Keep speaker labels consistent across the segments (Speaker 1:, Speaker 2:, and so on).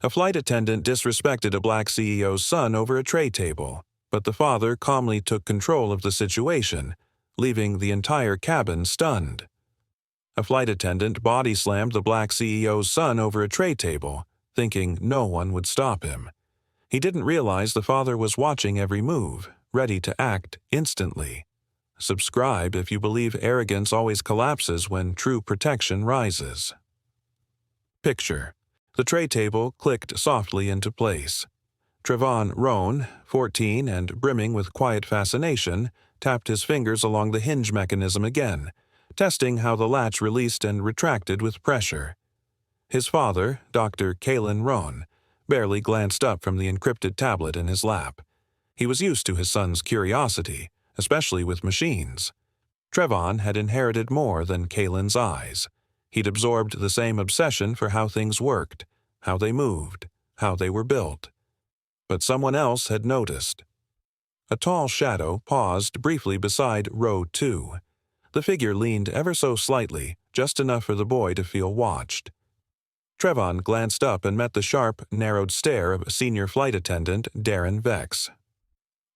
Speaker 1: A flight attendant disrespected a black CEO's son over a tray table, but the father calmly took control of the situation, leaving the entire cabin stunned. A flight attendant body-slammed the black CEO's son over a tray table, thinking no one would stop him. He didn't realize the father was watching every move, ready to act instantly. Subscribe if you believe arrogance always collapses when true protection rises. Picture. The tray table clicked softly into place. Trevon Rhonn, 14 and brimming with quiet fascination, tapped his fingers along the hinge mechanism again, testing how the latch released and retracted with pressure. His father, Dr. Kaelin Rhonn, barely glanced up from the encrypted tablet in his lap. He was used to his son's curiosity, especially with machines. Trevon had inherited more than Kaelin's eyes. He'd absorbed the same obsession for how things worked, how they moved, how they were built. But someone else had noticed. A tall shadow paused briefly beside row 2. The figure leaned ever so slightly, just enough for the boy to feel watched. Trevon glanced up and met the sharp, narrowed stare of senior flight attendant Darrin Vex.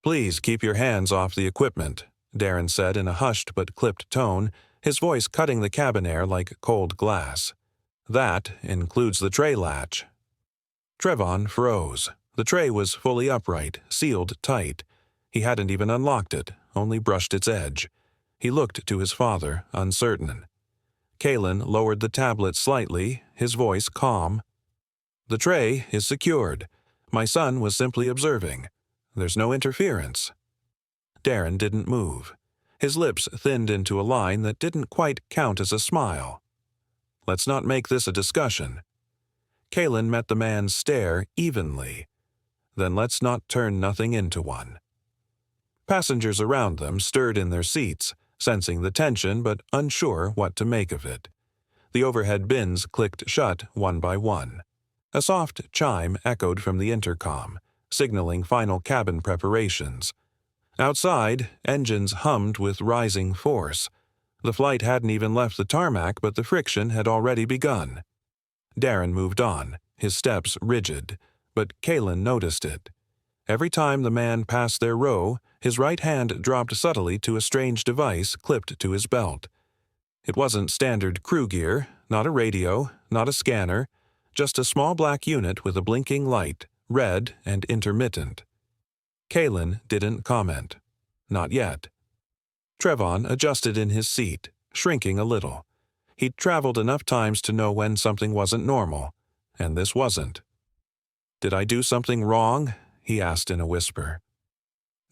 Speaker 1: "Please keep your hands off the equipment," Darrin said in a hushed but clipped tone, his voice cutting the cabin air like cold glass. "That includes the tray latch." Trevon froze. The tray was fully upright, sealed tight. He hadn't even unlocked it, only brushed its edge. He looked to his father, uncertain. Kaelin lowered the tablet slightly, his voice calm. "The tray is secured. My son was simply observing. There's no interference." Darrin didn't move. His lips thinned into a line that didn't quite count as a smile. "Let's not make this a discussion." Kaelin met the man's stare evenly. "Then let's not turn nothing into one." Passengers around them stirred in their seats, sensing the tension but unsure what to make of it. The overhead bins clicked shut one by one. A soft chime echoed from the intercom, signaling final cabin preparations. Outside, engines hummed with rising force. The flight hadn't even left the tarmac, but the friction had already begun. Darrin moved on, his steps rigid, but Kaelin noticed it. Every time the man passed their row, his right hand dropped subtly to a strange device clipped to his belt. It wasn't standard crew gear, not a radio, not a scanner, just a small black unit with a blinking light, red and intermittent. Kaelin didn't comment. Not yet. Trevon adjusted in his seat, shrinking a little. He'd traveled enough times to know when something wasn't normal, and this wasn't. "Did I do something wrong?" he asked in a whisper.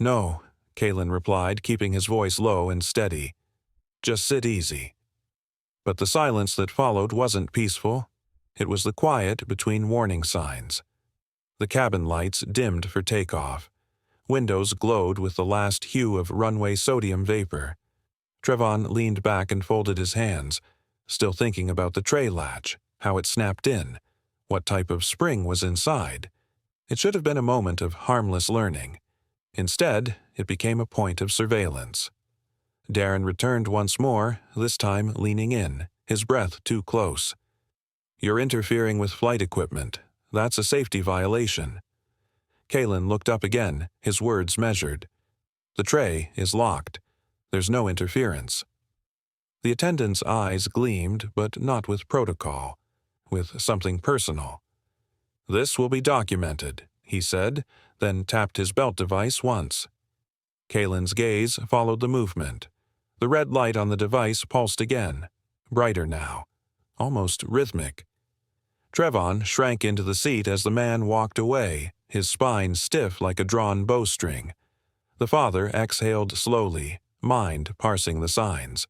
Speaker 1: "No," Kaelin replied, keeping his voice low and steady. "Just sit easy." But the silence that followed wasn't peaceful. It was the quiet between warning signs. The cabin lights dimmed for takeoff. Windows glowed with the last hue of runway sodium vapor. Trevon leaned back and folded his hands, still thinking about the tray latch, how it snapped in, what type of spring was inside. It should have been a moment of harmless learning. Instead, it became a point of surveillance. Darrin returned once more, this time leaning in, his breath too close. "You're interfering with flight equipment. That's a safety violation." Kaelin looked up again, his words measured. "The tray is locked. There's no interference." The attendant's eyes gleamed, but not with protocol, with something personal. "This will be documented," he said, then tapped his belt device once. Kaelin's gaze followed the movement. The red light on the device pulsed again, brighter now, almost rhythmic. Trevon shrank into the seat as the man walked away, his spine stiff like a drawn bowstring. The father exhaled slowly, mind parsing the signs.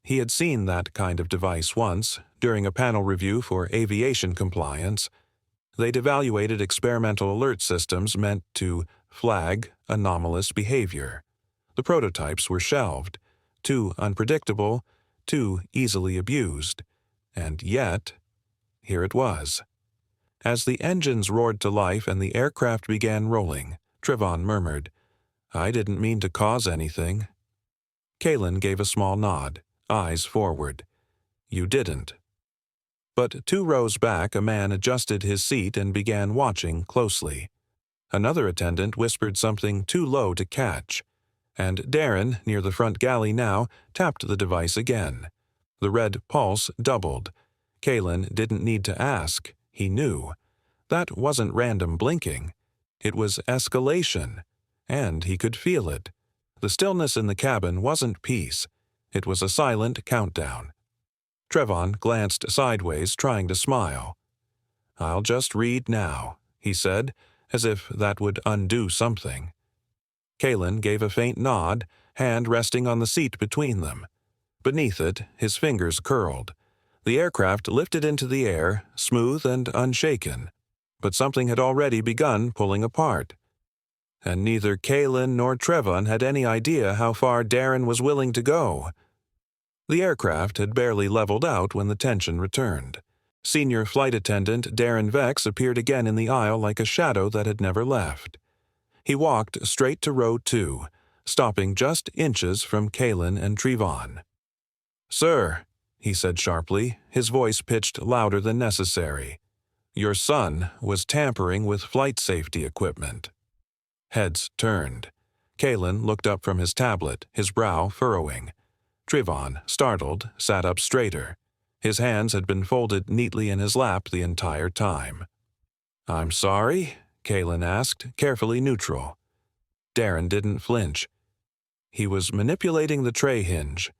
Speaker 1: He had seen that kind of device once, during a panel review for aviation compliance. They'd evaluated experimental alert systems meant to flag anomalous behavior. The prototypes were shelved, too unpredictable, too easily abused. And yet, here it was. As the engines roared to life and the aircraft began rolling, Trevon murmured, "I didn't mean to cause anything." Kaelin gave a small nod, eyes forward. "You didn't." But 2 rows back, a man adjusted his seat and began watching closely. Another attendant whispered something too low to catch, and Darrin, near the front galley now, tapped the device again. The red pulse doubled. Kaelin didn't need to ask. He knew. That wasn't random blinking. It was escalation, and he could feel it. The stillness in the cabin wasn't peace. It was a silent countdown. Trevon glanced sideways, trying to smile. "I'll just read now," he said, as if that would undo something. Kaelin gave a faint nod, hand resting on the seat between them. Beneath it, his fingers curled. The aircraft lifted into the air, smooth and unshaken. But something had already begun pulling apart. And neither Kaelin nor Trevon had any idea how far Darrin was willing to go. The aircraft had barely leveled out when the tension returned. Senior flight attendant Darrin Vex appeared again in the aisle like a shadow that had never left. He walked straight to row 2, stopping just inches from Kaelin and Trevon. "Sir," he said sharply, his voice pitched louder than necessary, "your son was tampering with flight safety equipment." Heads turned. Kaelin looked up from his tablet, his brow furrowing. Trevon, startled, sat up straighter. His hands had been folded neatly in his lap the entire time. "I'm sorry?" Kaelin asked, carefully neutral. Darrin didn't flinch. "He was manipulating the tray hinge.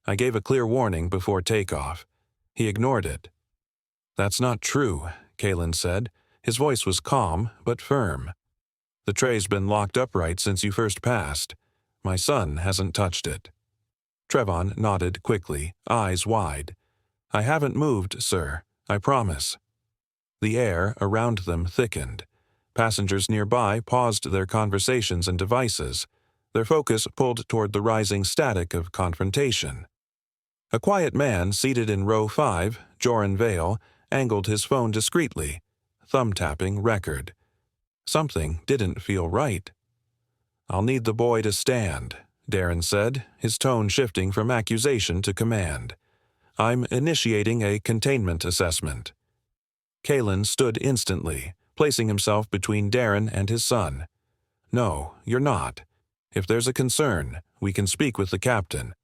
Speaker 1: I gave a clear warning before takeoff. He ignored it." "That's not true," Kaelin said. His voice was calm, but firm. "The tray's been locked upright since you first passed. My son hasn't touched it." Trevon nodded quickly, eyes wide. "I haven't moved, sir. I promise." The air around them thickened. Passengers nearby paused their conversations and devices, their focus pulled toward the rising static of confrontation. A quiet man seated in row 5, Joran Vale, angled his phone discreetly, thumb-tapping record. Something didn't feel right. "I'll need the boy to stand," Darrin said, his tone shifting from accusation to command. "I'm initiating a containment assessment." Kaelin stood instantly, placing himself between Darrin and his son. "No, you're not. If there's a concern, we can speak with the captain."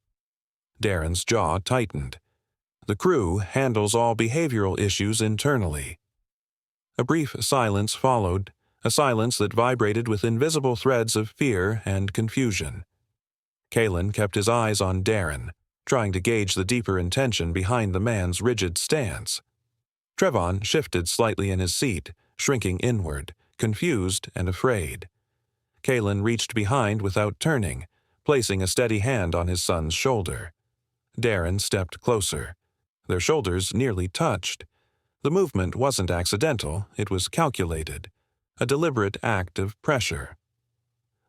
Speaker 1: Darrin's jaw tightened. "The crew handles all behavioral issues internally." A brief silence followed, a silence that vibrated with invisible threads of fear and confusion. Kaelin kept his eyes on Darrin, trying to gauge the deeper intention behind the man's rigid stance. Trevon shifted slightly in his seat, shrinking inward, confused and afraid. Kaelin reached behind without turning, placing a steady hand on his son's shoulder. Darrin stepped closer. Their shoulders nearly touched. The movement wasn't accidental, it was calculated, a deliberate act of pressure.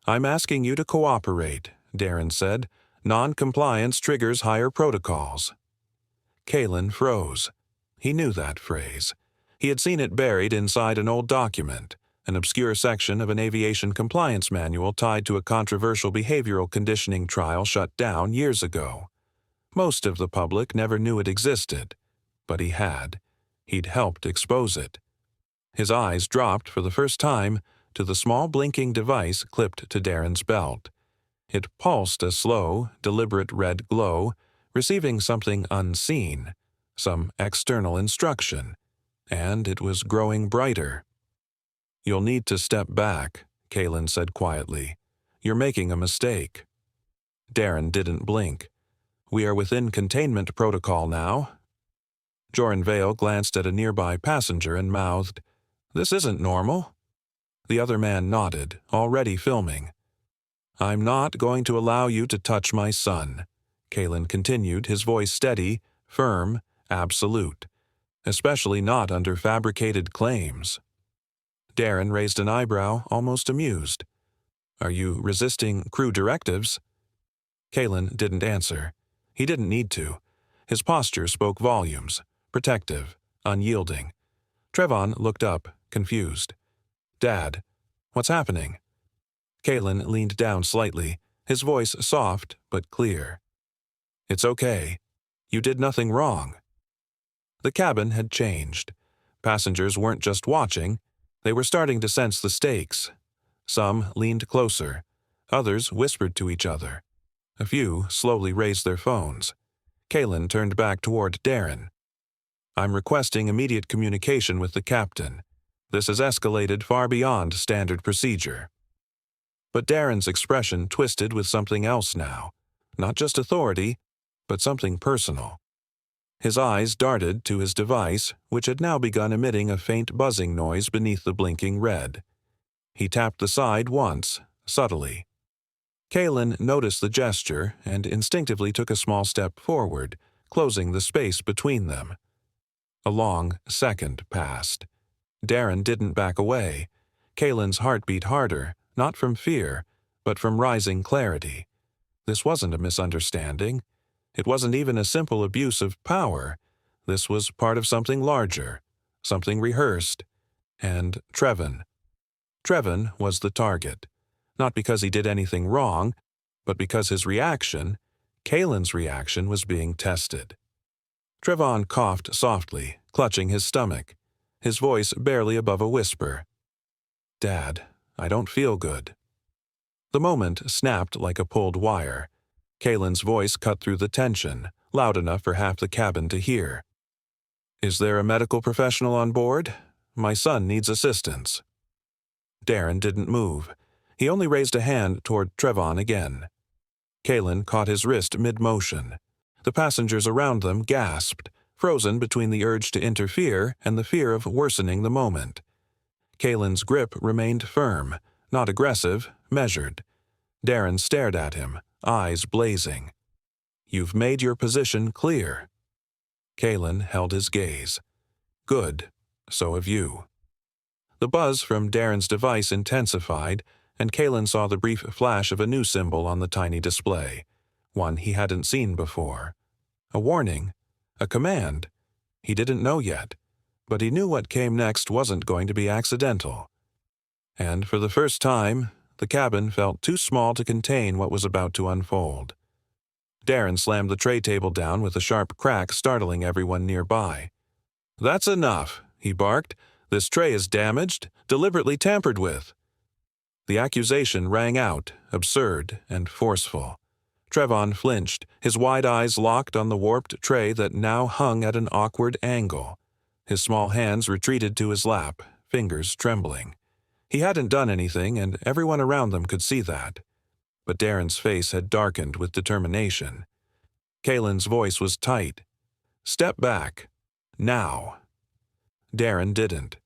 Speaker 1: "I'm asking you to cooperate," Darrin said. "Non-compliance triggers higher protocols." Kaelin froze. He knew that phrase. He had seen it buried inside an old document, an obscure section of an aviation compliance manual tied to a controversial behavioral conditioning trial shut down years ago. Most of the public never knew it existed, but he had. He'd helped expose it. His eyes dropped for the first time to the small blinking device clipped to Darrin's belt. It pulsed a slow, deliberate red glow, receiving something unseen, some external instruction, and it was growing brighter. "You'll need to step back," Kaelin said quietly. "You're making a mistake." Darrin didn't blink. "We are within containment protocol now." Joran Vale glanced at a nearby passenger and mouthed, "This isn't normal." The other man nodded, already filming. "I'm not going to allow you to touch my son," Kaelin continued, his voice steady, firm, absolute. "Especially not under fabricated claims." Darrin raised an eyebrow, almost amused. "Are you resisting crew directives?" Kaelin didn't answer. He didn't need to. His posture spoke volumes, protective, unyielding. Trevon looked up, confused. "Dad, what's happening?" Kaelin leaned down slightly, his voice soft but clear. "It's okay. You did nothing wrong." The cabin had changed. Passengers weren't just watching, they were starting to sense the stakes. Some leaned closer, others whispered to each other. A few slowly raised their phones. Kaelin turned back toward Darrin. "I'm requesting immediate communication with the captain. This has escalated far beyond standard procedure." But Darrin's expression twisted with something else now. Not just authority, but something personal. His eyes darted to his device, which had now begun emitting a faint buzzing noise beneath the blinking red. He tapped the side once, subtly. Kaelin noticed the gesture and instinctively took a small step forward, closing the space between them. A long second passed. Darrin didn't back away. Kaelin's heart beat harder, not from fear, but from rising clarity. This wasn't a misunderstanding. It wasn't even a simple abuse of power. This was part of something larger, something rehearsed. And Trevon. Trevon was the target. Not because he did anything wrong, but because his reaction, Kaelin's reaction, was being tested. Trevon coughed softly, clutching his stomach, his voice barely above a whisper. "Dad, I don't feel good." The moment snapped like a pulled wire. Kaelin's voice cut through the tension, loud enough for half the cabin to hear. "Is there a medical professional on board? My son needs assistance." Darrin didn't move. He only raised a hand toward Trevon again. Kaelin caught his wrist mid-motion. The passengers around them gasped, frozen between the urge to interfere and the fear of worsening the moment. Kaelin's grip remained firm, not aggressive, measured. Darrin stared at him, eyes blazing. "You've made your position clear." Kaelin held his gaze. "Good. So have you." The buzz from Darrin's device intensified, and Kaelin saw the brief flash of a new symbol on the tiny display, one he hadn't seen before. A warning, a command. He didn't know yet, but he knew what came next wasn't going to be accidental. And for the first time, the cabin felt too small to contain what was about to unfold. Darrin slammed the tray table down with a sharp crack, startling everyone nearby. "That's enough," he barked. "This tray is damaged, deliberately tampered with." The accusation rang out, absurd and forceful. Trevon flinched, his wide eyes locked on the warped tray that now hung at an awkward angle. His small hands retreated to his lap, fingers trembling. He hadn't done anything, and everyone around them could see that. But Darrin's face had darkened with determination. Kaelin's voice was tight. "Step back. Now." Darrin didn't.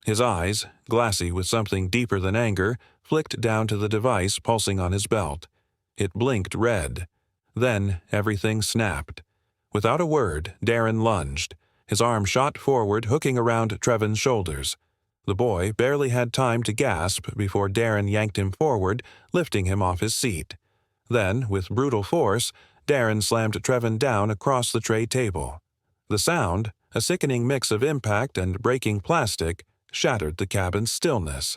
Speaker 1: His eyes, glassy with something deeper than anger, flicked down to the device pulsing on his belt. It blinked red. Then everything snapped. Without a word, Darrin lunged. His arm shot forward, hooking around Trevon's shoulders. The boy barely had time to gasp before Darrin yanked him forward, lifting him off his seat. Then, with brutal force, Darrin slammed Trevon down across the tray table. The sound, a sickening mix of impact and breaking plastic, shattered the cabin's stillness.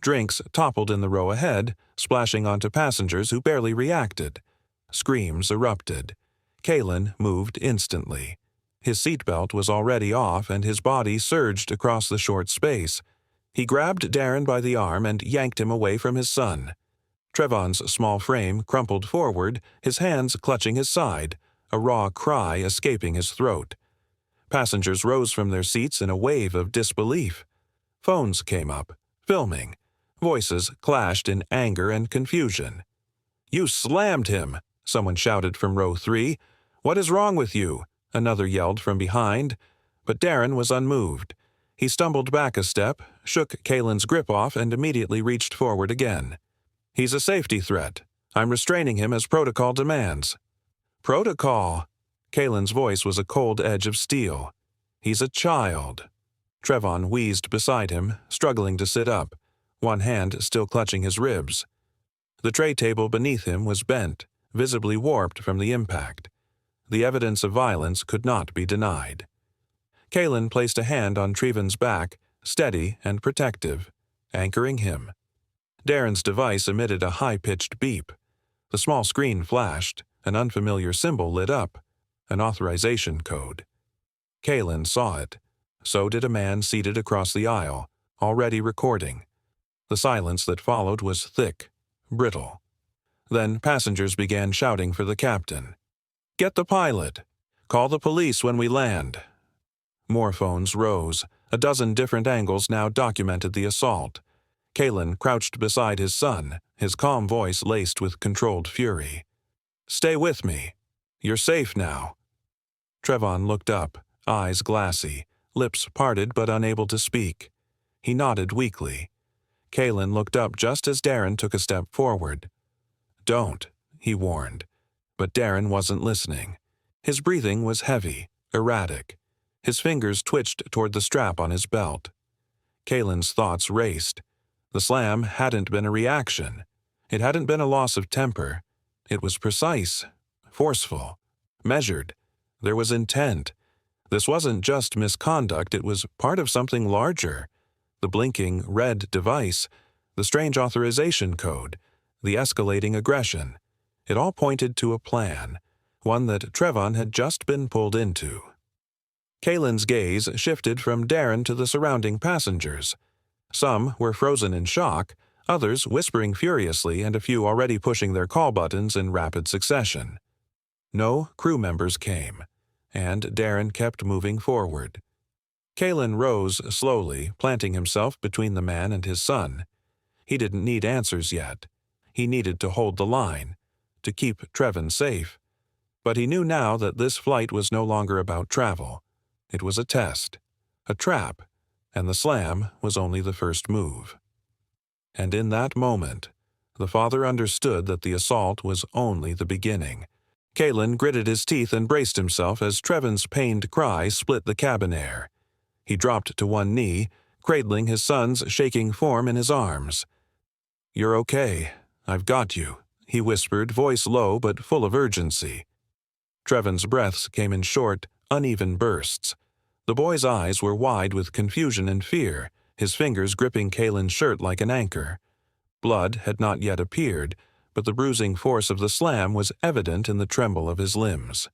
Speaker 1: Drinks toppled in the row ahead, splashing onto passengers who barely reacted. Screams erupted. Kaelin moved instantly. His seatbelt was already off, and his body surged across the short space. He grabbed Darrin by the arm and yanked him away from his son. Trevon's small frame crumpled forward, his hands clutching his side, a raw cry escaping his throat. Passengers rose from their seats in a wave of disbelief. Phones came up, filming. Voices clashed in anger and confusion. "You slammed him!" someone shouted from row 3. "What is wrong with you?" another yelled from behind. But Darrin was unmoved. He stumbled back a step, shook Kaelin's grip off, and immediately reached forward again. "He's a safety threat. I'm restraining him as protocol demands." "Protocol?" Kaelin's voice was a cold edge of steel. "He's a child." Trevon wheezed beside him, struggling to sit up, one hand still clutching his ribs. The tray table beneath him was bent, visibly warped from the impact. The evidence of violence could not be denied. Kaelin placed a hand on Trevon's back, steady and protective, anchoring him. Darrin's device emitted a high-pitched beep. The small screen flashed, an unfamiliar symbol lit up, an authorization code. Kaelin saw it. So did a man seated across the aisle, already recording. The silence that followed was thick, brittle. Then passengers began shouting for the captain. "Get the pilot! Call the police when we land!" More phones rose. A dozen different angles now documented the assault. Kaelin crouched beside his son, his calm voice laced with controlled fury. "Stay with me. You're safe now." Trevon looked up, eyes glassy, lips parted but unable to speak. He nodded weakly. Kaelin looked up just as Darrin took a step forward. "Don't," he warned. But Darrin wasn't listening. His breathing was heavy, erratic. His fingers twitched toward the strap on his belt. Kaelin's thoughts raced. The slam hadn't been a reaction. It hadn't been a loss of temper. It was precise, forceful, measured. There was intent. This wasn't just misconduct, it was part of something larger. The blinking red device, the strange authorization code, the escalating aggression. It all pointed to a plan, one that Trevon had just been pulled into. Kaelin's gaze shifted from Darrin to the surrounding passengers. Some were frozen in shock, others whispering furiously, and a few already pushing their call buttons in rapid succession. No crew members came, and Darrin kept moving forward. Kaelin rose slowly, planting himself between the man and his son. He didn't need answers yet. He needed to hold the line, to keep Trevon safe. But he knew now that this flight was no longer about travel. It was a test, a trap, and the slam was only the first move. And in that moment, the father understood that the assault was only the beginning. Kaelin gritted his teeth and braced himself as Trevon's pained cry split the cabin air. He dropped to one knee, cradling his son's shaking form in his arms. "You're okay. I've got you," he whispered, voice low but full of urgency. Trevon's breaths came in short, uneven bursts. The boy's eyes were wide with confusion and fear, his fingers gripping Kaelin's shirt like an anchor. Blood had not yet appeared, but the bruising force of the slam was evident in the tremble of his limbs.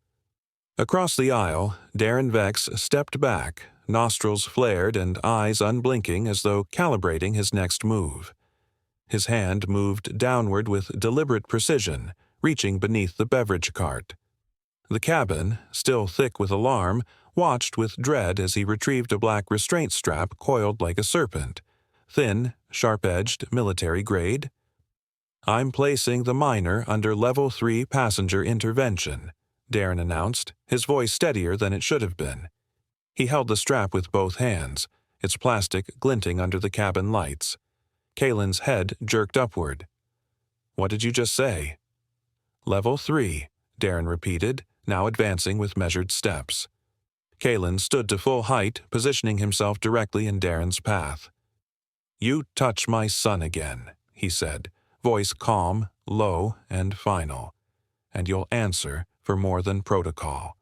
Speaker 1: Across the aisle, Darrin Vex stepped back, nostrils flared and eyes unblinking as though calibrating his next move. His hand moved downward with deliberate precision, reaching beneath the beverage cart. The cabin, still thick with alarm, watched with dread as he retrieved a black restraint strap coiled like a serpent. Thin, sharp-edged, military grade. "I'm placing the minor under Level 3 passenger intervention," Darrin announced, his voice steadier than it should have been. He held the strap with both hands, its plastic glinting under the cabin lights. Kaelin's head jerked upward. "What did you just say?" "Level 3, Darrin repeated, now advancing with measured steps. Kaelin stood to full height, positioning himself directly in Darrin's path. "You touch my son again," he said, voice calm, low, and final. "And you'll answer for more than protocol."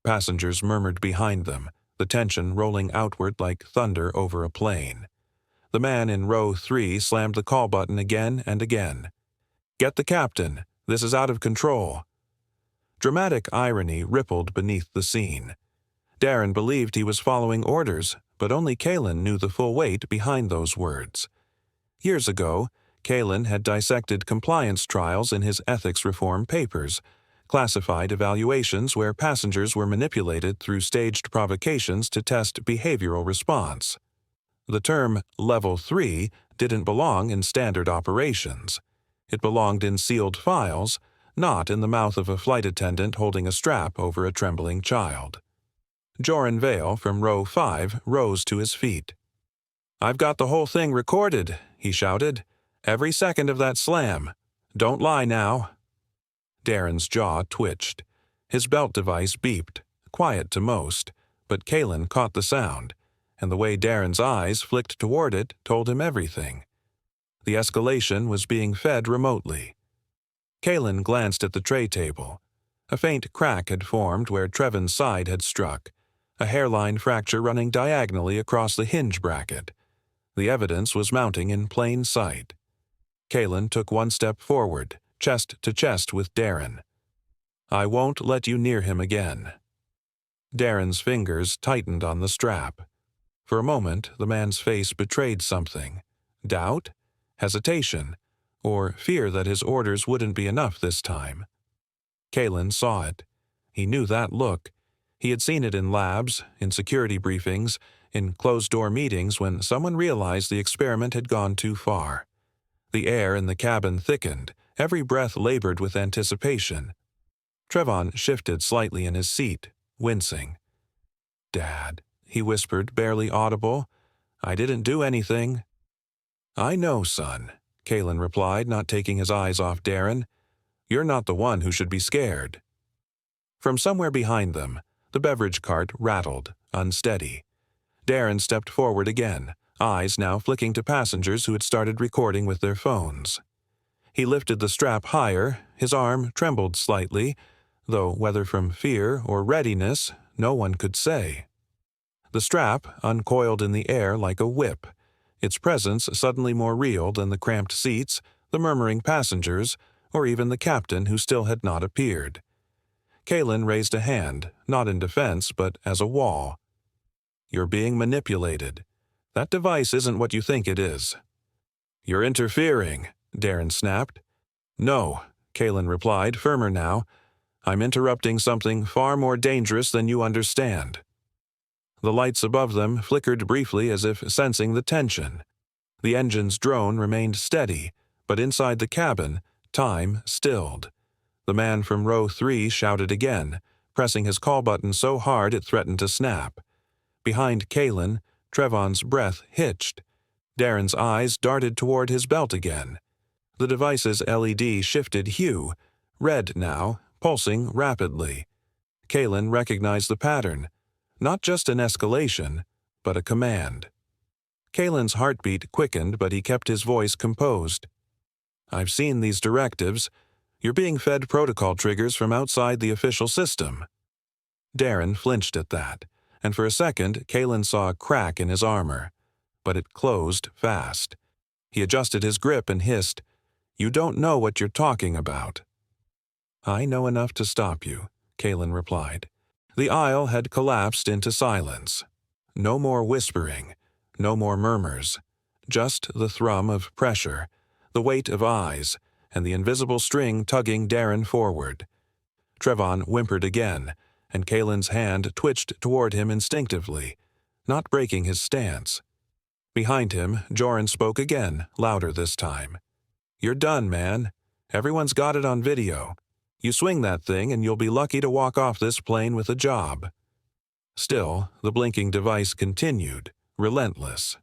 Speaker 1: Passengers murmured behind them, the tension rolling outward like thunder over a plane. The man in row 3 slammed the call button again and again. "Get the captain. This is out of control." Dramatic irony rippled beneath the scene. Darrin believed he was following orders, but only Kaelin knew the full weight behind those words. Years ago, Kaelin had dissected compliance trials in his ethics reform papers, classified evaluations where passengers were manipulated through staged provocations to test behavioral response. The term Level 3 didn't belong in standard operations. It belonged in sealed files, not in the mouth of a flight attendant holding a strap over a trembling child. Joran Vale from row 5 rose to his feet. "I've got the whole thing recorded," he shouted. "Every second of that slam. Don't lie now." Darrin's jaw twitched. His belt device beeped, quiet to most, but Kaelin caught the sound, and the way Darrin's eyes flicked toward it told him everything. The escalation was being fed remotely. Kaelin glanced at the tray table. A faint crack had formed where Trevon's side had struck, a hairline fracture running diagonally across the hinge bracket. The evidence was mounting in plain sight. Kaelin took one step forward, chest to chest with Darrin. "I won't let you near him again." Darrin's fingers tightened on the strap. For a moment, the man's face betrayed something. Doubt? Hesitation? Or fear that his orders wouldn't be enough this time? Kaelin saw it. He knew that look. He had seen it in labs, in security briefings, in closed-door meetings when someone realized the experiment had gone too far. The air in the cabin thickened, every breath labored with anticipation. Trevon shifted slightly in his seat, wincing. "Dad," he whispered, barely audible. "I didn't do anything." "I know, son," Kaelin replied, not taking his eyes off Darrin. "You're not the one who should be scared." From somewhere behind them, the beverage cart rattled, unsteady. Darrin stepped forward again, eyes now flicking to passengers who had started recording with their phones. He lifted the strap higher, his arm trembled slightly, though whether from fear or readiness, no one could say. The strap uncoiled in the air like a whip, its presence suddenly more real than the cramped seats, the murmuring passengers, or even the captain who still had not appeared. Kaelin raised a hand, not in defense, but as a wall. "You're being manipulated. That device isn't what you think it is." "You're interfering," Darrin snapped. "No," Kaelin replied, firmer now. "I'm interrupting something far more dangerous than you understand." The lights above them flickered briefly as if sensing the tension. The engine's drone remained steady, but inside the cabin, time stilled. The man from row 3 shouted again, pressing his call button so hard it threatened to snap. Behind Kaelin, Trevon's breath hitched. Darrin's eyes darted toward his belt again. The device's LED shifted hue, red now, pulsing rapidly. Kaelin recognized the pattern. Not just an escalation, but a command. Kaelin's heartbeat quickened, but he kept his voice composed. "I've seen these directives. You're being fed protocol triggers from outside the official system." Darrin flinched at that, and for a second Kaelin saw a crack in his armor. But it closed fast. He adjusted his grip and hissed, "You don't know what you're talking about." "I know enough to stop you," Kaelin replied. The aisle had collapsed into silence. No more whispering, no more murmurs, just the thrum of pressure, the weight of eyes, and the invisible string tugging Darrin forward. Trevon whimpered again, and Kaelin's hand twitched toward him instinctively, not breaking his stance. Behind him, Joran spoke again, louder this time. "You're done, man. Everyone's got it on video. You swing that thing and you'll be lucky to walk off this plane with a job." Still, the blinking device continued, relentless.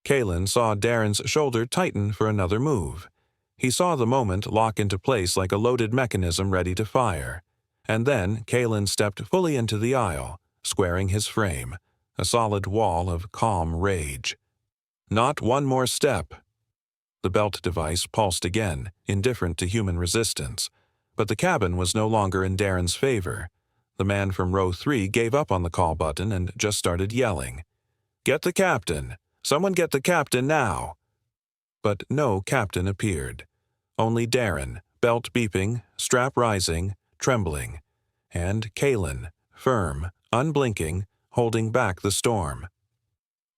Speaker 1: Kaelin saw Darrin's shoulder tighten for another move. He saw the moment lock into place like a loaded mechanism ready to fire. And then Kaelin stepped fully into the aisle, squaring his frame, a solid wall of calm rage. "Not one more step." The belt device pulsed again, indifferent to human resistance. But the cabin was no longer in Darrin's favor. The man from row 3 gave up on the call button and just started yelling. "Get the captain! Someone get the captain now!" But no captain appeared. Only Darrin, belt beeping, strap rising, trembling. And Kaelin, firm, unblinking, holding back the storm.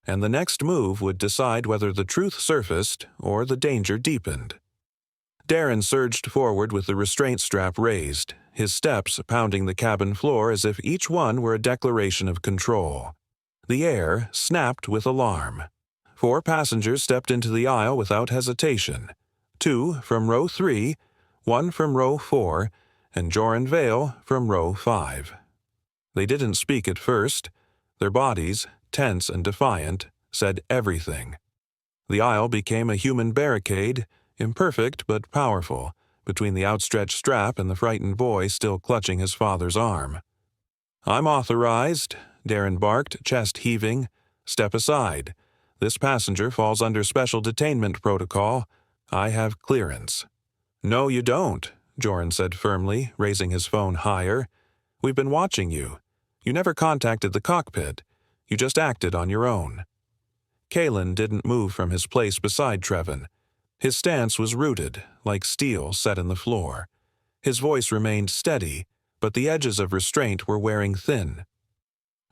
Speaker 1: And the next move would decide whether the truth surfaced or the danger deepened. Darrin surged forward with the restraint strap raised, his steps pounding the cabin floor as if each one were a declaration of control. The air snapped with alarm. 4 passengers stepped into the aisle without hesitation. 2 from row 3, 1 from row 4, and Joran Vale from row 5. They didn't speak at first. Their bodies, tense and defiant, said everything. The aisle became a human barricade, imperfect but powerful, between the outstretched strap and the frightened boy still clutching his father's arm. "I'm authorized," Darrin barked, chest heaving. "Step aside. This passenger falls under special detainment protocol. I have clearance." "No, you don't," Joran said firmly, raising his phone higher. "We've been watching you. You never contacted the cockpit. You just acted on your own." Kaelin didn't move from his place beside Trevon. His stance was rooted, like steel set in the floor. His voice remained steady, but the edges of restraint were wearing thin.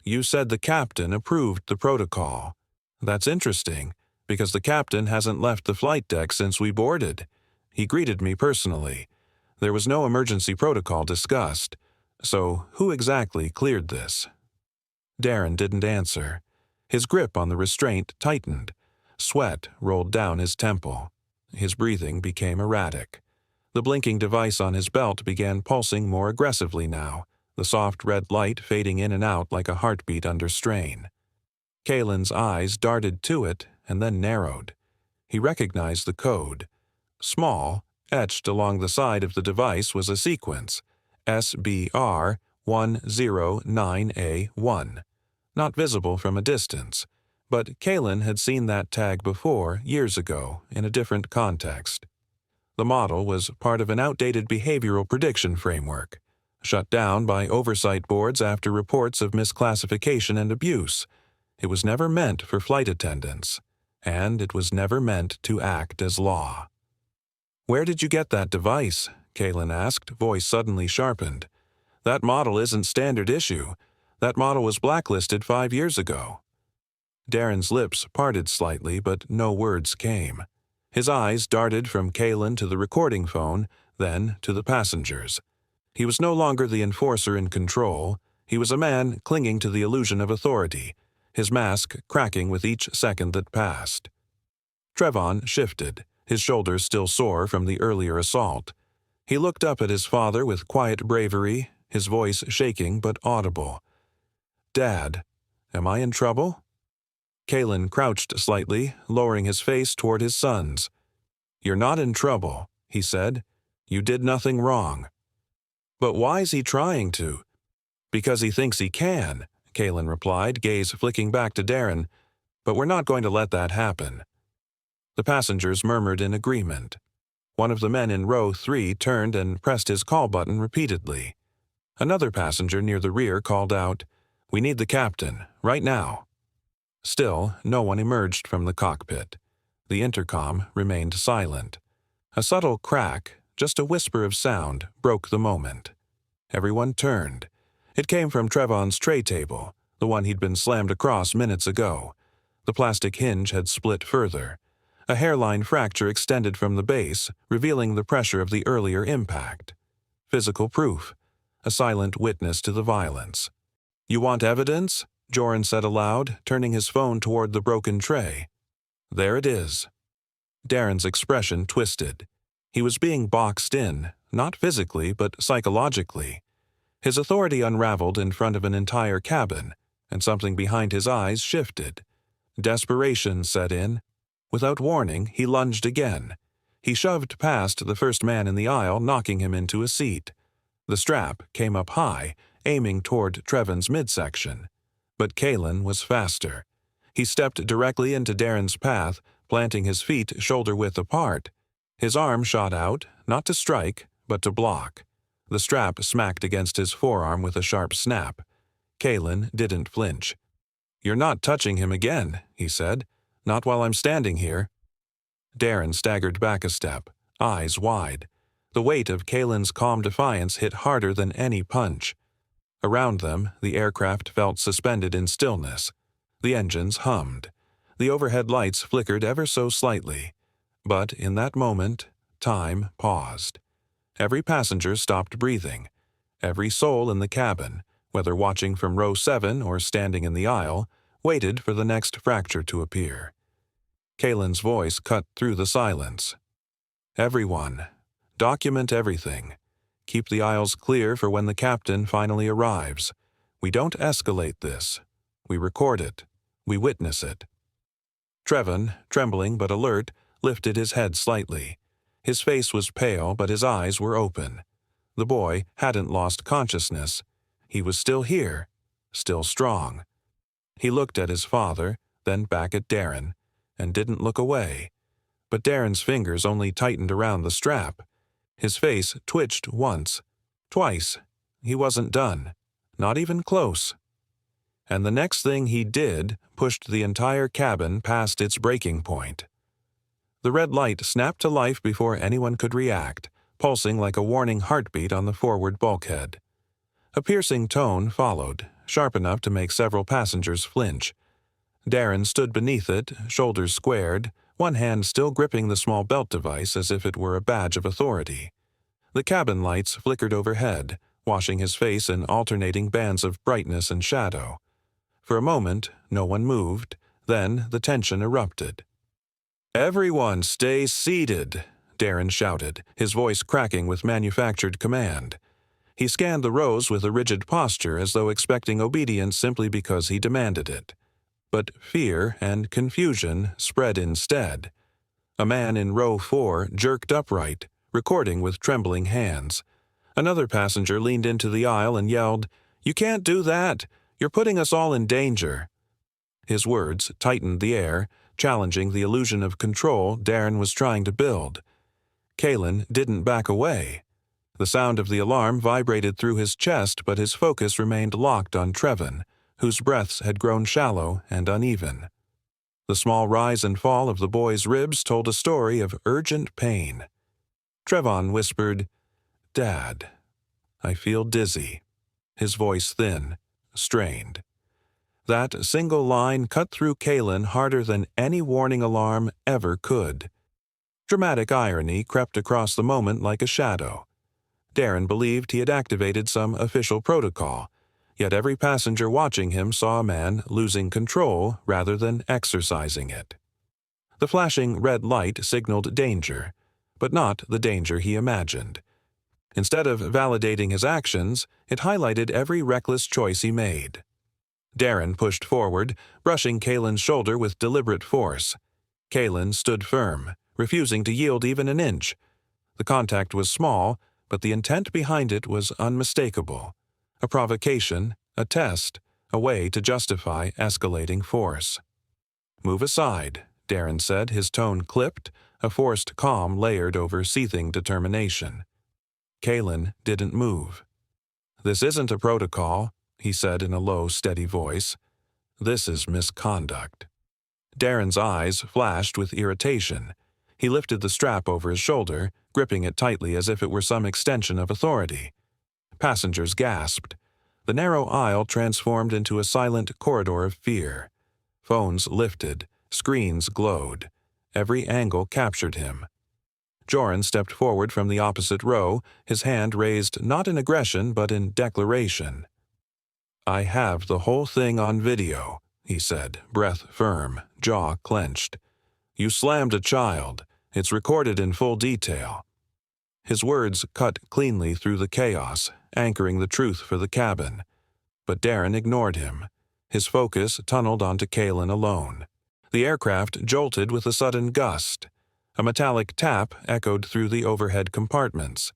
Speaker 1: You said the captain approved the protocol. That's interesting, because the captain hasn't left the flight deck since we boarded. He greeted me personally. There was no emergency protocol discussed. So who exactly cleared this? Darrin didn't answer. His grip on the restraint tightened. Sweat rolled down his temple. His breathing became erratic. The blinking device on his belt began pulsing more aggressively now, the soft red light fading in and out like a heartbeat under strain. Kaelin's eyes darted to it and then narrowed. He recognized the code. Small, etched along the side of the device was a sequence, SBR109A1, not visible from a distance, but Kaelin had seen that tag before, years ago, in a different context. The model was part of an outdated behavioral prediction framework, shut down by oversight boards after reports of misclassification and abuse. It was never meant for flight attendants, and it was never meant to act as law. "Where did you get that device?" Kaelin asked, voice suddenly sharpened. "That model isn't standard issue. That model was blacklisted 5 years ago." Darrin's lips parted slightly, but no words came. His eyes darted from Kaelin to the recording phone, then to the passengers. He was no longer the enforcer in control. He was a man clinging to the illusion of authority, his mask cracking with each second that passed. Trevon shifted, his shoulders still sore from the earlier assault. He looked up at his father with quiet bravery, his voice shaking but audible. "Dad, am I in trouble?" Kaelin crouched slightly, lowering his face toward his son's. "You're not in trouble," he said. "You did nothing wrong." "But why's he trying to?" "Because he thinks he can," Kaelin replied, gaze flicking back to Darrin. "But we're not going to let that happen." The passengers murmured in agreement. One of the men in row 3 turned and pressed his call button repeatedly. Another passenger near the rear called out, "We need the captain, right now." Still, no one emerged from the cockpit. The intercom remained silent. A subtle crack, just a whisper of sound, broke the moment. Everyone turned. It came from Trevon's tray table, the one he'd been slammed across minutes ago. The plastic hinge had split further. A hairline fracture extended from the base, revealing the pressure of the earlier impact. Physical proof. A silent witness to the violence. "You want evidence?" Joran said aloud, turning his phone toward the broken tray. "There it is." Darrin's expression twisted. He was being boxed in, not physically but psychologically. His authority unraveled in front of an entire cabin, and something behind his eyes shifted. Desperation set in. Without warning, he lunged again. He shoved past the first man in the aisle, knocking him into a seat. The strap came up high, aiming toward Trevon's midsection. But Kaelin was faster. He stepped directly into Darrin's path, planting his feet shoulder-width apart. His arm shot out, not to strike, but to block. The strap smacked against his forearm with a sharp snap. Kaelin didn't flinch. "You're not touching him again," he said. "Not while I'm standing here." Darrin staggered back a step, eyes wide. The weight of Kaelin's calm defiance hit harder than any punch. Around them, the aircraft felt suspended in stillness. The engines hummed. The overhead lights flickered ever so slightly. But in that moment, time paused. Every passenger stopped breathing. Every soul in the cabin, whether watching from row 7 or standing in the aisle, waited for the next fracture to appear. Kaelin's voice cut through the silence. "Everyone, document everything. Keep the aisles clear for when the captain finally arrives. We don't escalate this. We record it. We witness it." Trevon, trembling but alert, lifted his head slightly. His face was pale, but his eyes were open. The boy hadn't lost consciousness. He was still here, still strong. He looked at his father, then back at Darrin, and didn't look away. But Darrin's fingers only tightened around the strap. His face twitched once, twice. He wasn't done, not even close. And the next thing he did pushed the entire cabin past its breaking point. The red light snapped to life before anyone could react, pulsing like a warning heartbeat on the forward bulkhead. A piercing tone followed, sharp enough to make several passengers flinch. Darrin stood beneath it, shoulders squared, one hand still gripping the small belt device as if it were a badge of authority. The cabin lights flickered overhead, washing his face in alternating bands of brightness and shadow. For a moment, no one moved, then the tension erupted. "Everyone stay seated," Darrin shouted, his voice cracking with manufactured command. He scanned the rows with a rigid posture as though expecting obedience simply because he demanded it. But fear and confusion spread instead. A man in row 4 jerked upright, recording with trembling hands. Another passenger leaned into the aisle and yelled, "You can't do that! You're putting us all in danger!" His words tightened the air, challenging the illusion of control Darrin was trying to build. Kaelin didn't back away. The sound of the alarm vibrated through his chest, but his focus remained locked on Trevon, whose breaths had grown shallow and uneven. The small rise and fall of the boy's ribs told a story of urgent pain. Trevon whispered, "Dad, I feel dizzy," his voice thin, strained. That single line cut through Kaelin harder than any warning alarm ever could. Dramatic irony crept across the moment like a shadow. Darrin believed he had activated some official protocol, yet every passenger watching him saw a man losing control rather than exercising it. The flashing red light signaled danger, but not the danger he imagined. Instead of validating his actions, it highlighted every reckless choice he made. Darrin pushed forward, brushing Kaelin's shoulder with deliberate force. Kaelin stood firm, refusing to yield even an inch. The contact was small, but the intent behind it was unmistakable. A provocation, a test, a way to justify escalating force. "Move aside," Darrin said, his tone clipped, a forced calm layered over seething determination. Kaelin didn't move. "This isn't a protocol," he said in a low, steady voice. "This is misconduct." Darrin's eyes flashed with irritation. He lifted the strap over his shoulder, gripping it tightly as if it were some extension of authority. Passengers gasped. The narrow aisle transformed into a silent corridor of fear. Phones lifted, screens glowed. Every angle captured him. Joran stepped forward from the opposite row, his hand raised not in aggression but in declaration. "I have the whole thing on video," he said, breath firm, jaw clenched. "You slammed a child. It's recorded in full detail." His words cut cleanly through the chaos, anchoring the truth for the cabin. But Darrin ignored him. His focus tunneled onto Kaelin alone. The aircraft jolted with a sudden gust. A metallic tap echoed through the overhead compartments.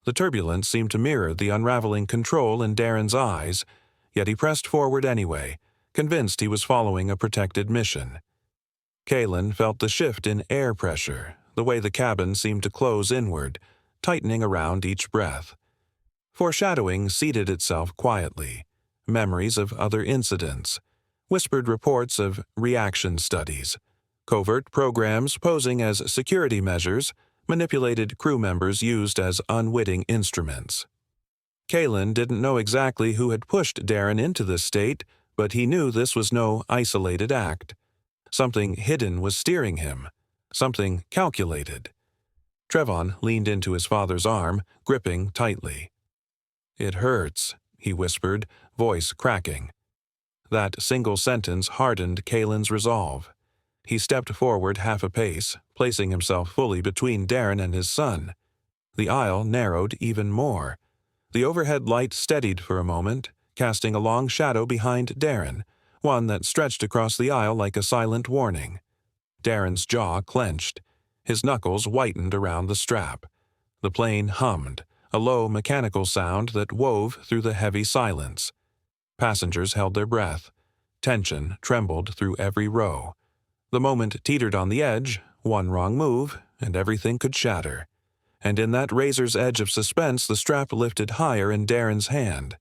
Speaker 1: The turbulence seemed to mirror the unraveling control in Darrin's eyes, yet he pressed forward anyway, convinced he was following a protected mission. Kaelin felt the shift in air pressure, the way the cabin seemed to close inward, tightening around each breath. Foreshadowing seeded itself quietly. Memories of other incidents, whispered reports of reaction studies, covert programs posing as security measures, manipulated crew members used as unwitting instruments. Kaelin didn't know exactly who had pushed Darrin into this state, but he knew this was no isolated act. Something hidden was steering him, something calculated. Trevon leaned into his father's arm, gripping tightly. "It hurts," he whispered, voice cracking. That single sentence hardened Kaelin's resolve. He stepped forward half a pace, placing himself fully between Darrin and his son. The aisle narrowed even more. The overhead light steadied for a moment, casting a long shadow behind Darrin, one that stretched across the aisle like a silent warning. Darrin's jaw clenched. His knuckles whitened around the strap. The plane hummed, a low mechanical sound that wove through the heavy silence. Passengers held their breath. Tension trembled through every row. The moment teetered on the edge, one wrong move, and everything could shatter. And in that razor's edge of suspense, the strap lifted higher in Darrin's hand.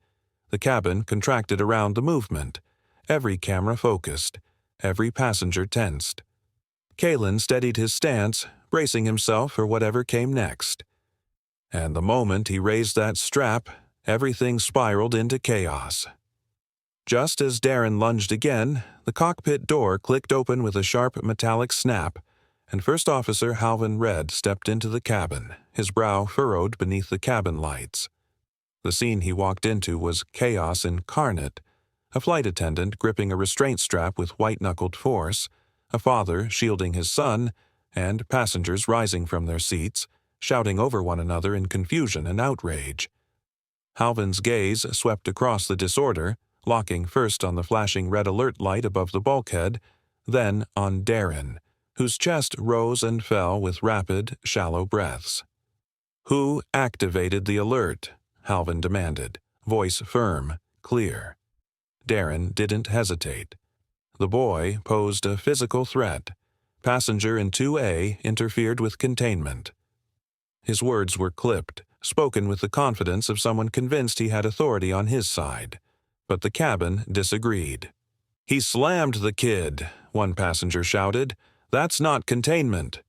Speaker 1: The cabin contracted around the movement. Every camera focused. Every passenger tensed. Kaelin steadied his stance, bracing himself for whatever came next. And the moment he raised that strap, everything spiraled into chaos. Just as Darrin lunged again, the cockpit door clicked open with a sharp metallic snap, and First Officer Halvin Redd stepped into the cabin, his brow furrowed beneath the cabin lights. The scene he walked into was chaos incarnate: a flight attendant gripping a restraint strap with white-knuckled force, a father shielding his son, and passengers rising from their seats, shouting over one another in confusion and outrage. Halvin's gaze swept across the disorder, locking first on the flashing red alert light above the bulkhead, then on Darrin, whose chest rose and fell with rapid, shallow breaths. "Who activated the alert?" Halvin demanded, voice firm, clear. Darrin didn't hesitate. The boy posed a physical threat. Passenger in 2A interfered with containment. His words were clipped, spoken with the confidence of someone convinced he had authority on his side. But the cabin disagreed. "He slammed the kid," one passenger shouted. "That's not containment."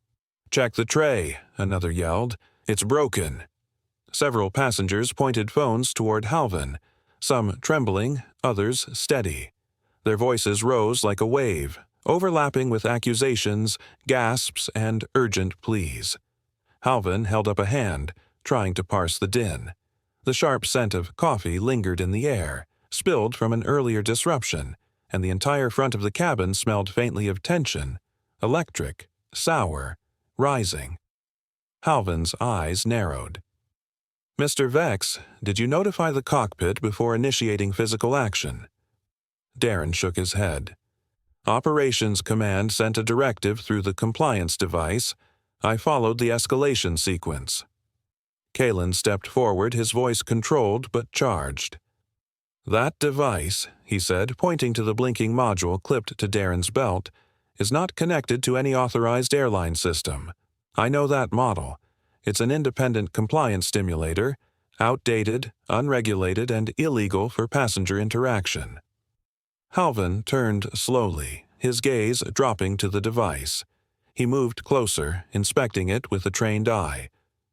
Speaker 1: "Check the tray," another yelled. "It's broken." Several passengers pointed phones toward Halvin, some trembling, others steady. Their voices rose like a wave, overlapping with accusations, gasps, and urgent pleas. Halvin held up a hand, trying to parse the din. The sharp scent of coffee lingered in the air, spilled from an earlier disruption, and the entire front of the cabin smelled faintly of tension, electric, sour, rising. Halvin's eyes narrowed. "Mr. Vex, did you notify the cockpit before initiating physical action?" Darrin shook his head. "Operations Command sent a directive through the compliance device. I followed the escalation sequence." Kaelin stepped forward, his voice controlled but charged. "That device," he said, pointing to the blinking module clipped to Darrin's belt, "is not connected to any authorized airline system. I know that model. It's an independent compliance stimulator, outdated, unregulated, and illegal for passenger interaction." Halvin turned slowly, his gaze dropping to the device. He moved closer, inspecting it with a trained eye.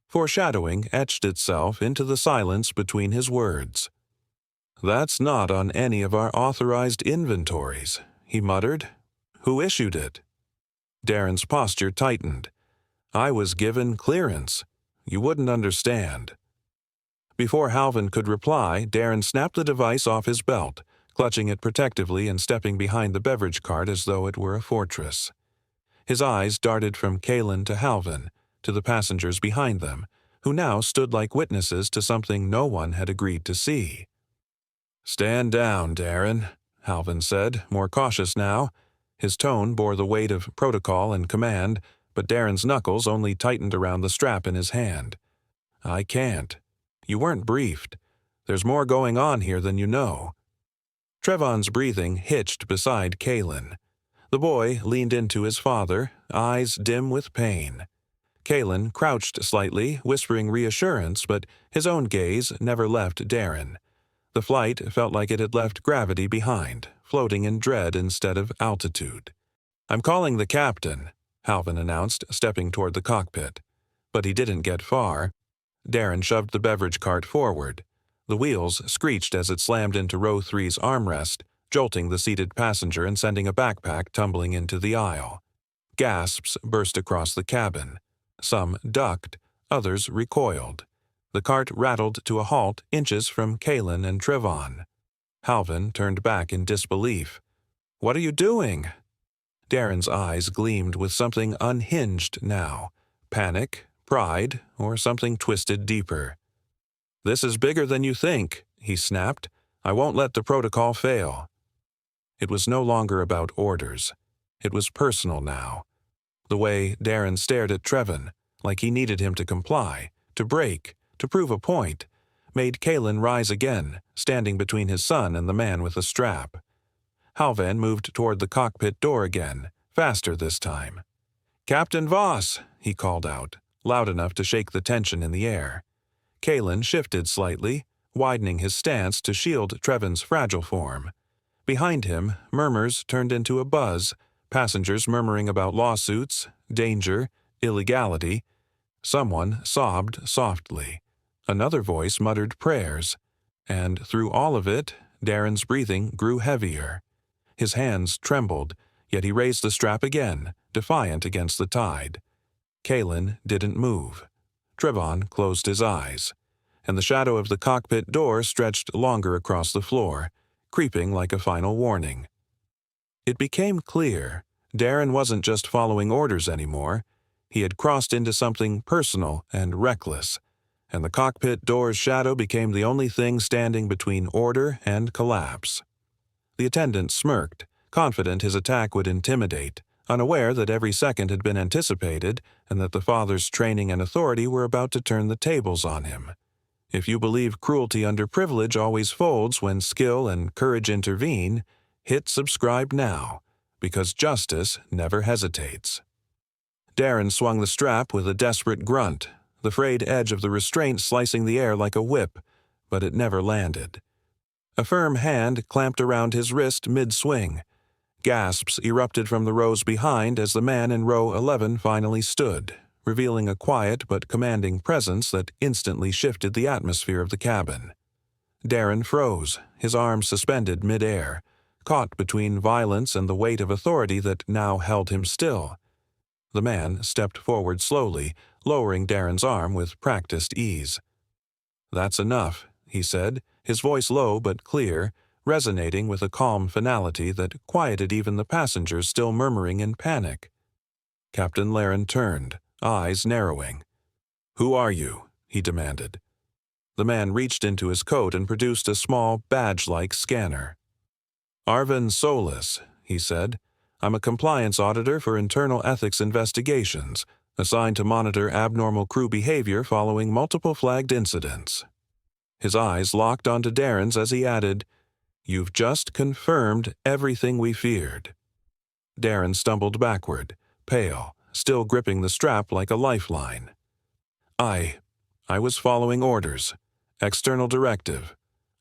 Speaker 1: Foreshadowing etched itself into the silence between his words. "That's not on any of our authorized inventories," he muttered. "Who issued it?" Darrin's posture tightened. "I was given clearance. You wouldn't understand." Before Halvin could reply, Darrin snapped the device off his belt, clutching it protectively and stepping behind the beverage cart as though it were a fortress. His eyes darted from Kaelin to Halvin, to the passengers behind them, who now stood like witnesses to something no one had agreed to see. "Stand down, Darrin," Halvin said, more cautious now. His tone bore the weight of protocol and command, but Darrin's knuckles only tightened around the strap in his hand. "I can't. You weren't briefed. There's more going on here than you know." Trevon's breathing hitched beside Kaelin. The boy leaned into his father, eyes dim with pain. Kaelin crouched slightly, whispering reassurance, but his own gaze never left Darrin. The flight felt like it had left gravity behind, floating in dread instead of altitude. "I'm calling the captain," Halvin announced, stepping toward the cockpit. But he didn't get far. Darrin shoved the beverage cart forward. The wheels screeched as it slammed into row 3's armrest, jolting the seated passenger and sending a backpack tumbling into the aisle. Gasps burst across the cabin. Some ducked, others recoiled. The cart rattled to a halt inches from Kaelin and Trevon. Halvin turned back in disbelief. "What are you doing?" Darrin's eyes gleamed with something unhinged now. Panic, pride, or something twisted deeper. "This is bigger than you think," he snapped. "I won't let the protocol fail." It was no longer about orders. It was personal now. The way Darrin stared at Trevon, like he needed him to comply, to break, to prove a point, made Kaelin rise again, standing between his son and the man with the strap. Halvin moved toward the cockpit door again, faster this time. "Captain Voss," he called out, loud enough to shake the tension in the air. Kaelin shifted slightly, widening his stance to shield Trevon's fragile form. Behind him, murmurs turned into a buzz, passengers murmuring about lawsuits, danger, illegality. Someone sobbed softly. Another voice muttered prayers. And through all of it, Darrin's breathing grew heavier. His hands trembled, yet he raised the strap again, defiant against the tide. Kaelin didn't move. Trevon closed his eyes, and the shadow of the cockpit door stretched longer across the floor, creeping like a final warning. It became clear Darrin wasn't just following orders anymore. He had crossed into something personal and reckless, and the cockpit door's shadow became the only thing standing between order and collapse. The attendant smirked, confident his attack would intimidate, unaware that every second had been anticipated and that the father's training and authority were about to turn the tables on him. If you believe cruelty under privilege always folds when skill and courage intervene, hit subscribe now, because justice never hesitates. Darrin swung the strap with a desperate grunt, the frayed edge of the restraint slicing the air like a whip, but it never landed. A firm hand clamped around his wrist mid-swing. Gasps erupted from the rows behind as the man in row 11 finally stood, revealing a quiet but commanding presence that instantly shifted the atmosphere of the cabin. Darrin froze, his arms suspended mid-air, caught between violence and the weight of authority that now held him still. The man stepped forward slowly, lowering Darrin's arm with practiced ease. "That's enough," he said, his voice low but clear, resonating with a calm finality that quieted even the passengers still murmuring in panic. Captain Darrin turned, eyes narrowing. "Who are you?" he demanded. The man reached into his coat and produced a small, badge-like scanner. "Arvin Solis," he said. "I'm a compliance auditor for internal ethics investigations, assigned to monitor abnormal crew behavior following multiple flagged incidents." His eyes locked onto Darrin's as he added, "You've just confirmed everything we feared." Darrin stumbled backward, pale, still gripping the strap like a lifeline. I was following orders. External directive.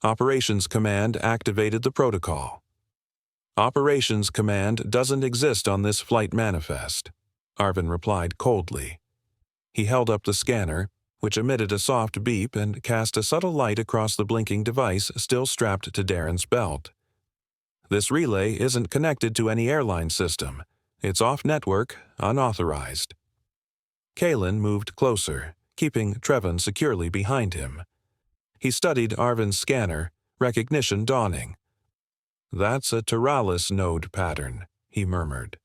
Speaker 1: Operations Command activated the protocol." "Operations Command doesn't exist on this flight manifest," Arvin replied coldly. He held up the scanner, which emitted a soft beep and cast a subtle light across the blinking device still strapped to Darrin's belt. "This relay isn't connected to any airline system. It's off-network, unauthorized." Kaelin moved closer, keeping Trevon securely behind him. He studied Arvin's scanner, recognition dawning. "That's a Teralis node pattern," he murmured.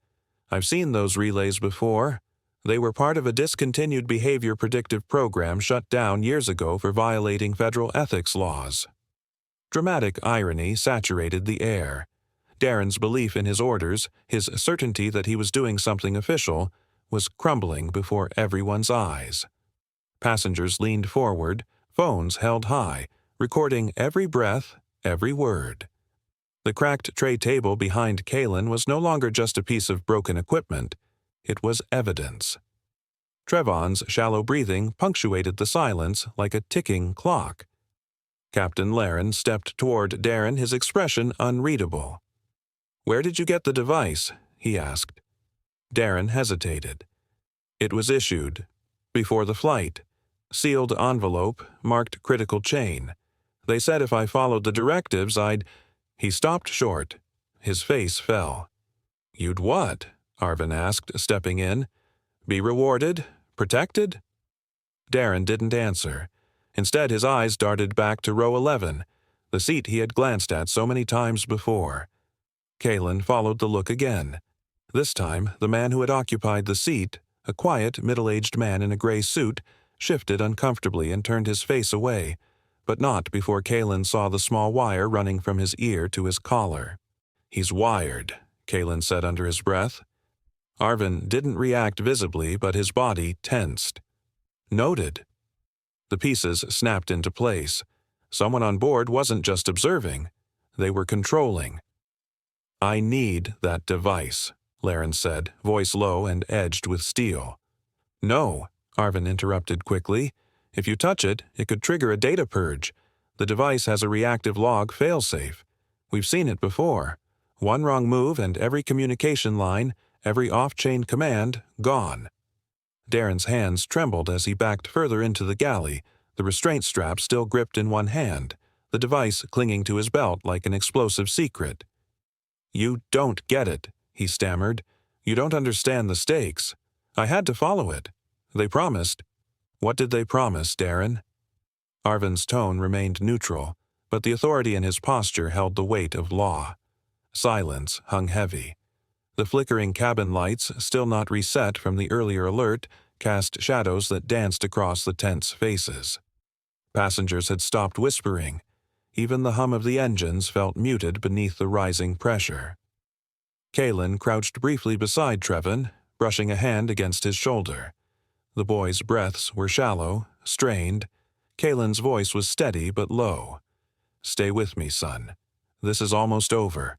Speaker 1: "I've seen those relays before. They were part of a discontinued behavior predictive program shut down years ago for violating federal ethics laws." Dramatic irony saturated the air. Darrin's belief in his orders, his certainty that he was doing something official, was crumbling before everyone's eyes. Passengers leaned forward, phones held high, recording every breath, every word. The cracked tray table behind Kaelin was no longer just a piece of broken equipment. It was evidence. Trevon's shallow breathing punctuated the silence like a ticking clock. Captain Darrin stepped toward Darrin, his expression unreadable. "Where did you get the device?" he asked. Darrin hesitated. "It was issued. Before the flight. Sealed envelope, marked critical chain. They said if I followed the directives, I'd—" He stopped short. His face fell. "You'd what?" Arvin asked, stepping in. "Be rewarded? Protected?" Darrin didn't answer. Instead, his eyes darted back to row 11, the seat he had glanced at so many times before. Kaelin followed the look again. This time, the man who had occupied the seat, a quiet, middle-aged man in a gray suit, shifted uncomfortably and turned his face away, but not before Kaelin saw the small wire running from his ear to his collar. "He's wired," Kaelin said under his breath. Arvin didn't react visibly, but his body tensed. "Noted." The pieces snapped into place. Someone on board wasn't just observing. They were controlling. "I need that device," Darrin said, voice low and edged with steel. "No," Arvin interrupted quickly. "If you touch it, it could trigger a data purge. The device has a reactive log failsafe. We've seen it before. One wrong move and every communication line, every off-chain command, gone." Darrin's hands trembled as he backed further into the galley, the restraint strap still gripped in one hand, the device clinging to his belt like an explosive secret. "You don't get it," he stammered. "You don't understand the stakes. I had to follow it. They promised." "What did they promise, Darrin?" Arvin's tone remained neutral, but the authority in his posture held the weight of law. Silence hung heavy. The flickering cabin lights, still not reset from the earlier alert, cast shadows that danced across the tense faces. Passengers had stopped whispering. Even the hum of the engines felt muted beneath the rising pressure. Kaelin crouched briefly beside Trevon, brushing a hand against his shoulder. The boy's breaths were shallow, strained. Kaelin's voice was steady but low. "Stay with me, son. This is almost over."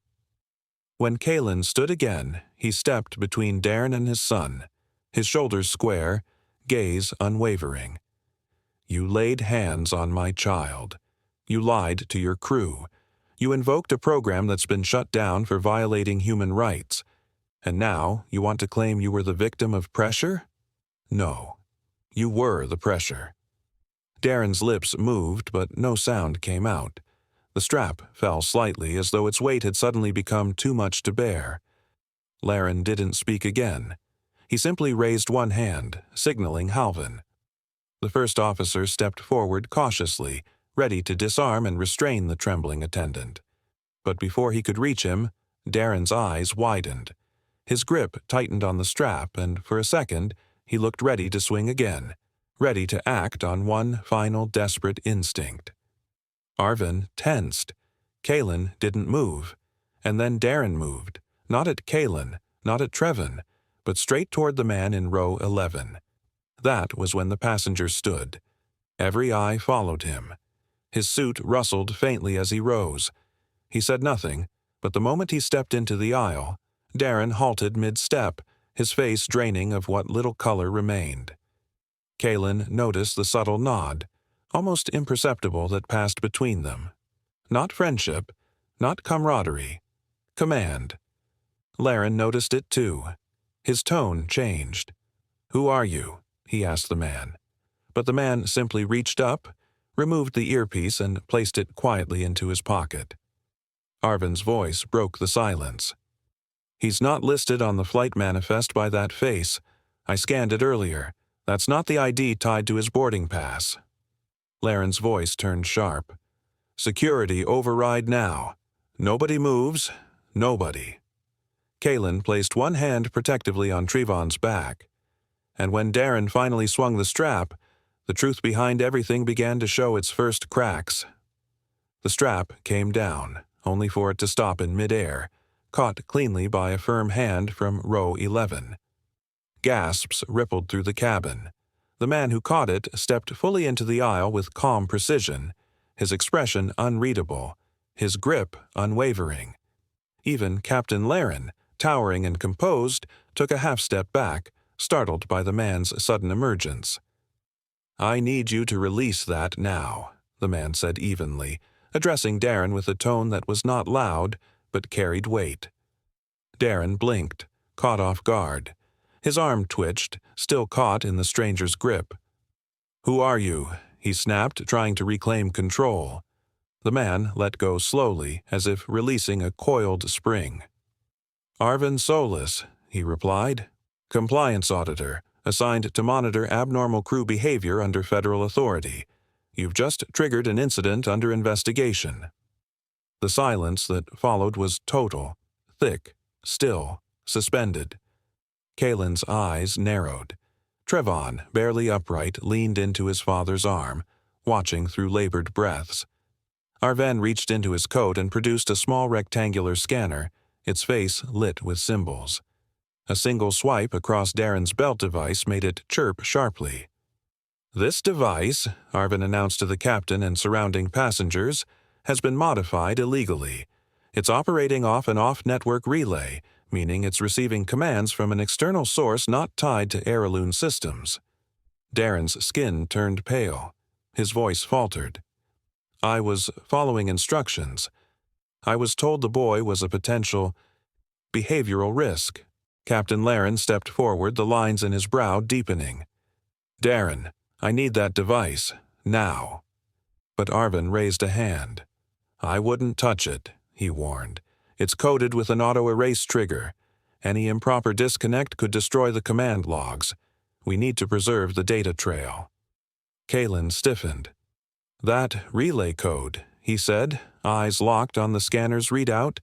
Speaker 1: When Kaelin stood again, he stepped between Darrin and his son, his shoulders square, gaze unwavering. "You laid hands on my child. You lied to your crew. You invoked a program that's been shut down for violating human rights. And now you want to claim you were the victim of pressure? No. You were the pressure." Darrin's lips moved, but no sound came out. The strap fell slightly, as though its weight had suddenly become too much to bear. Laren didn't speak again. He simply raised one hand, signaling Halvin. The first officer stepped forward cautiously, ready to disarm and restrain the trembling attendant. But before he could reach him, Darrin's eyes widened. His grip tightened on the strap, and for a second, he looked ready to swing again, ready to act on one final desperate instinct. Arvin tensed. Kaelin didn't move. And then Darrin moved, not at Kaelin, not at Trevon, but straight toward the man in row 11. That was when the passenger stood. Every eye followed him. His suit rustled faintly as he rose. He said nothing, but the moment he stepped into the aisle, Darrin halted mid-step, his face draining of what little color remained. Kaelin noticed the subtle nod, almost imperceptible, that passed between them. Not friendship, not camaraderie. Command. Laren noticed it too. His tone changed. "Who are you?" he asked the man. But the man simply reached up, removed the earpiece, and placed it quietly into his pocket. Arvin's voice broke the silence. "He's not listed on the flight manifest by that face. I scanned it earlier. That's not the ID tied to his boarding pass." Laren's voice turned sharp. "Security override now. Nobody moves. Nobody." Kaelin placed one hand protectively on Trevon's back. And when Darrin finally swung the strap, the truth behind everything began to show its first cracks. The strap came down, only for it to stop in midair, caught cleanly by a firm hand from row 11. Gasps rippled through the cabin. The man who caught it stepped fully into the aisle with calm precision, his expression unreadable, his grip unwavering. Even Captain Laren, towering and composed, took a half-step back, startled by the man's sudden emergence. "I need you to release that now," the man said evenly, addressing Darrin with a tone that was not loud, but carried weight. Darrin blinked, caught off guard. His arm twitched, still caught in the stranger's grip. "Who are you?" he snapped, trying to reclaim control. The man let go slowly, as if releasing a coiled spring. "Arvin Solis," he replied. "Compliance auditor, assigned to monitor abnormal crew behavior under federal authority. You've just triggered an incident under investigation." The silence that followed was total, thick, still, suspended. Kaelin's eyes narrowed. Trevon, barely upright, leaned into his father's arm, watching through labored breaths. Arven reached into his coat and produced a small rectangular scanner, its face lit with symbols. A single swipe across Darrin's belt device made it chirp sharply. "This device," Arvin announced to the captain and surrounding passengers, "has been modified illegally. It's operating off an off-network relay, meaning it's receiving commands from an external source not tied to heirloom systems." Darrin's skin turned pale. His voice faltered. "I was following instructions. I was told the boy was a potential behavioral risk." Captain Laren stepped forward, the lines in his brow deepening. "Darrin, I need that device, now." But Arvin raised a hand. "I wouldn't touch it," he warned. "It's coded with an auto-erase trigger. Any improper disconnect could destroy the command logs. We need to preserve the data trail." Kaelin stiffened. "That relay code," he said, eyes locked on the scanner's readout.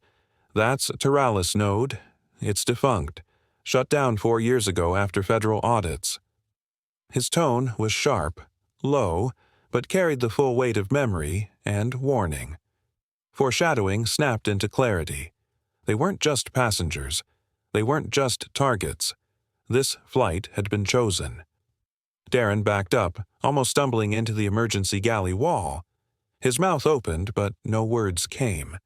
Speaker 1: "That's Teralis node. It's defunct. Shut down 4 years ago after federal audits." His tone was sharp, low, but carried the full weight of memory and warning. Foreshadowing snapped into clarity. They weren't just passengers. They weren't just targets. This flight had been chosen. Darrin backed up, almost stumbling into the emergency galley wall. His mouth opened, but no words came.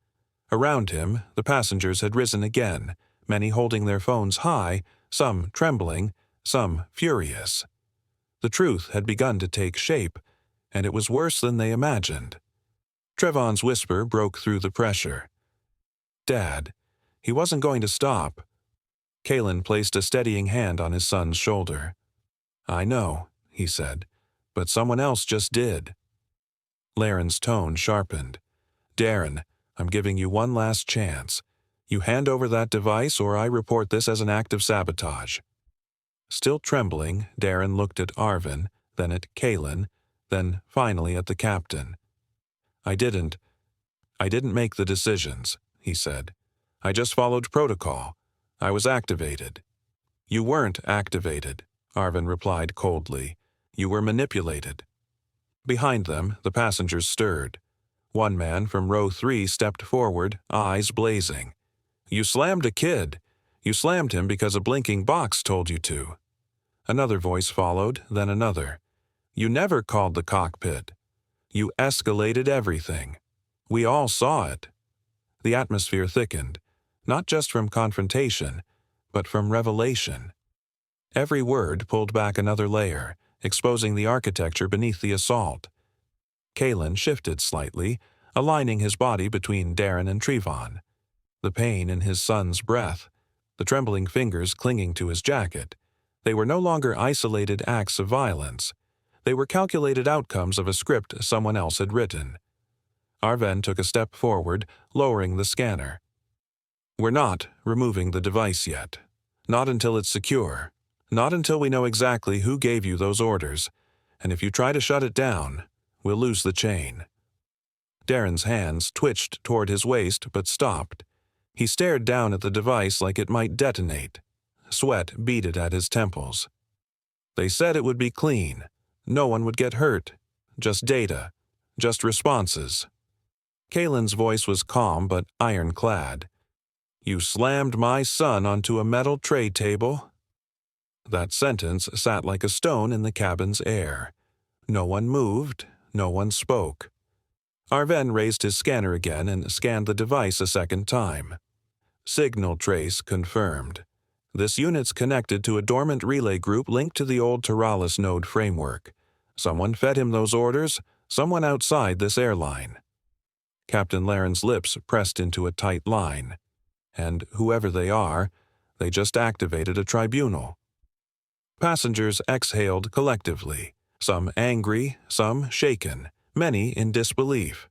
Speaker 1: Around him, the passengers had risen again, many holding their phones high, some trembling, some furious. The truth had begun to take shape, and it was worse than they imagined. Trevon's whisper broke through the pressure. "Dad, he wasn't going to stop." Kaelin placed a steadying hand on his son's shoulder. "I know," he said, "but someone else just did." Laren's tone sharpened. "Darrin, I'm giving you one last chance. You hand over that device or I report this as an act of sabotage." Still trembling, Darrin looked at Arvin, then at Kaelin, then finally at the captain. I didn't make the decisions," he said. "I just followed protocol. I was activated." "You weren't activated," Arvin replied coldly. "You were manipulated." Behind them, the passengers stirred. One man from row 3 stepped forward, eyes blazing. "You slammed a kid. You slammed him because a blinking box told you to." Another voice followed, then another. "You never called the cockpit. You escalated everything. We all saw it." The atmosphere thickened, not just from confrontation, but from revelation. Every word pulled back another layer, exposing the architecture beneath the assault. Kaelin shifted slightly, aligning his body between Darrin and Trevon. The pain in his son's breath, the trembling fingers clinging to his jacket, they were no longer isolated acts of violence. They were calculated outcomes of a script someone else had written. Arvin took a step forward, lowering the scanner. "We're not removing the device yet. Not until it's secure. Not until we know exactly who gave you those orders. And if you try to shut it down, we'll lose the chain." Darrin's hands twitched toward his waist but stopped. He stared down at the device like it might detonate. Sweat beaded at his temples. "They said it would be clean. No one would get hurt. Just data. Just responses." Kaelin's voice was calm but ironclad. "You slammed my son onto a metal tray table." That sentence sat like a stone in the cabin's air. No one moved. No one spoke. Arvin raised his scanner again and scanned the device a second time. Signal trace confirmed. This unit's connected to a dormant relay group linked to the old Teralis node framework. Someone fed him those orders, someone outside this airline. Captain Laren's lips pressed into a tight line. And whoever they are, they just activated a tribunal. Passengers exhaled collectively, some angry, some shaken, many in disbelief.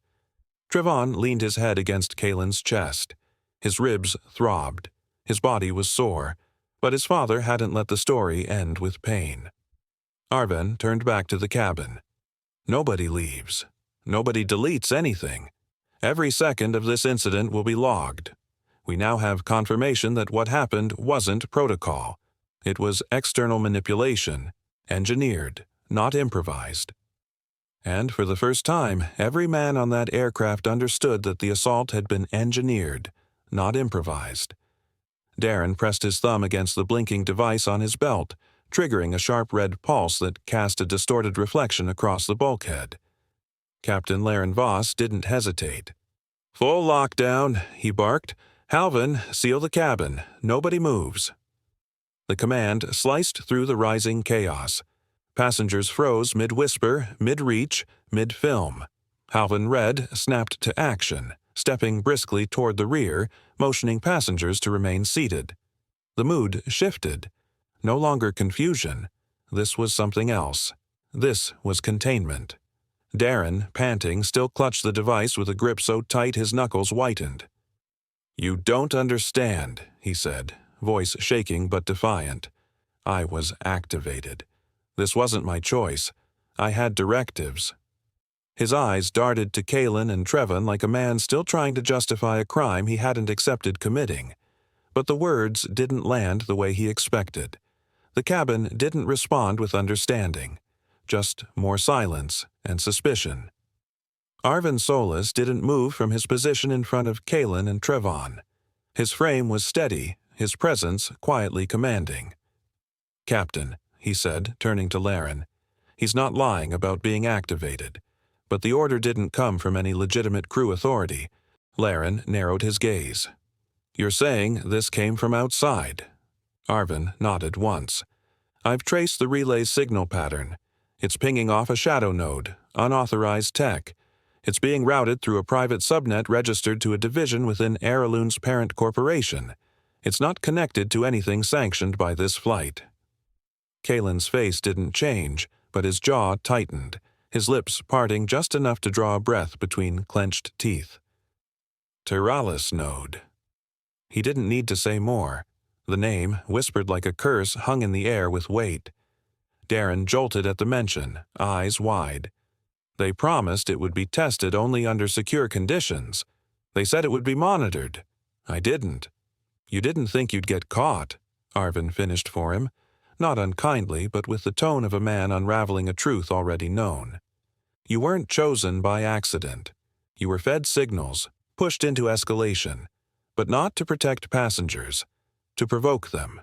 Speaker 1: Trevon leaned his head against Kaelin's chest. His ribs throbbed. His body was sore, but his father hadn't let the story end with pain. Arvin turned back to the cabin. "Nobody leaves. Nobody deletes anything. Every second of this incident will be logged. We now have confirmation that what happened wasn't protocol. It was external manipulation, engineered, not improvised." And for the first time, every man on that aircraft understood that the assault had been engineered, not improvised. Darrin pressed his thumb against the blinking device on his belt, triggering a sharp red pulse that cast a distorted reflection across the bulkhead. Captain Laren Voss didn't hesitate. "Full lockdown," he barked. "Halvin, seal the cabin. Nobody moves." The command sliced through the rising chaos. Passengers froze mid-whisper, mid-reach, mid-film. Halvin Red snapped to action, stepping briskly toward the rear, motioning passengers to remain seated. The mood shifted. No longer confusion. This was something else. This was containment. Darrin, panting, still clutched the device with a grip so tight his knuckles whitened. "You don't understand," he said, voice shaking but defiant. "I was activated. This wasn't my choice. I had directives." His eyes darted to Kaelin and Trevon like a man still trying to justify a crime he hadn't accepted committing. But the words didn't land the way he expected. The cabin didn't respond with understanding, just more silence and suspicion. Arvin Solis didn't move from his position in front of Kaelin and Trevon. His frame was steady, his presence quietly commanding. "Captain," he said, turning to Darrin. "He's not lying about being activated. But the order didn't come from any legitimate crew authority." Darrin narrowed his gaze. "You're saying this came from outside?" Arvin nodded once. "I've traced the relay's signal pattern. It's pinging off a shadow node, unauthorized tech. It's being routed through a private subnet registered to a division within Heirloom's parent corporation. It's not connected to anything sanctioned by this flight." Kaelin's face didn't change, but his jaw tightened, his lips parting just enough to draw a breath between clenched teeth. "Tyralis node." He didn't need to say more. The name, whispered like a curse, hung in the air with weight. Darrin jolted at the mention, eyes wide. "They promised it would be tested only under secure conditions. They said it would be monitored. I didn't." "You didn't think you'd get caught," Arvin finished for him, not unkindly but with the tone of a man unraveling a truth already known. "You weren't chosen by accident. You were fed signals, pushed into escalation, but not to protect passengers, to provoke them."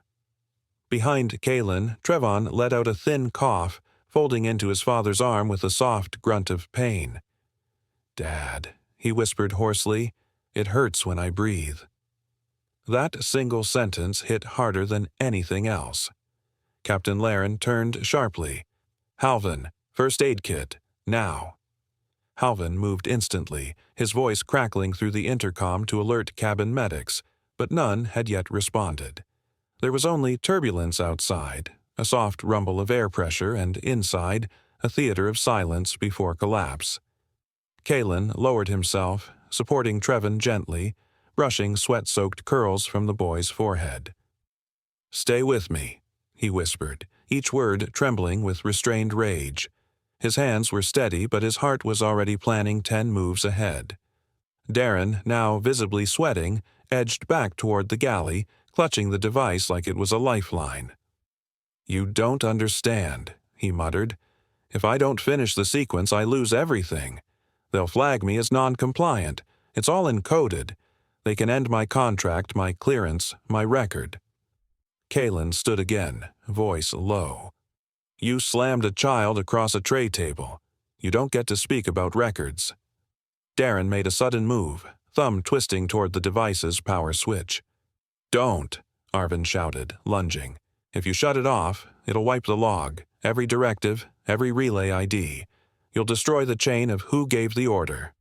Speaker 1: Behind Kaelin, Trevon let out a thin cough, folding into his father's arm with a soft grunt of pain. "Dad," he whispered hoarsely, "it hurts when I breathe." That single sentence hit harder than anything else. Captain Darrin turned sharply. "Halvin, first aid kit, now." Halvin moved instantly, his voice crackling through the intercom to alert cabin medics, but none had yet responded. There was only turbulence outside, a soft rumble of air pressure, and inside, a theater of silence before collapse. Kaelin lowered himself, supporting Trevon gently, brushing sweat-soaked curls from the boy's forehead. "Stay with me," he whispered, each word trembling with restrained rage. His hands were steady, but his heart was already planning 10 moves ahead. Darrin, now visibly sweating, edged back toward the galley, clutching the device like it was a lifeline. "You don't understand," he muttered. "If I don't finish the sequence, I lose everything. They'll flag me as non-compliant. It's all encoded. They can end my contract, my clearance, my record." Kaelin stood again, voice low. "You slammed a child across a tray table. You don't get to speak about records." Darrin made a sudden move, thumb twisting toward the device's power switch. "Don't," Arvin shouted, lunging. "If you shut it off, it'll wipe the log, every directive, every relay ID. You'll destroy the chain of who gave the order."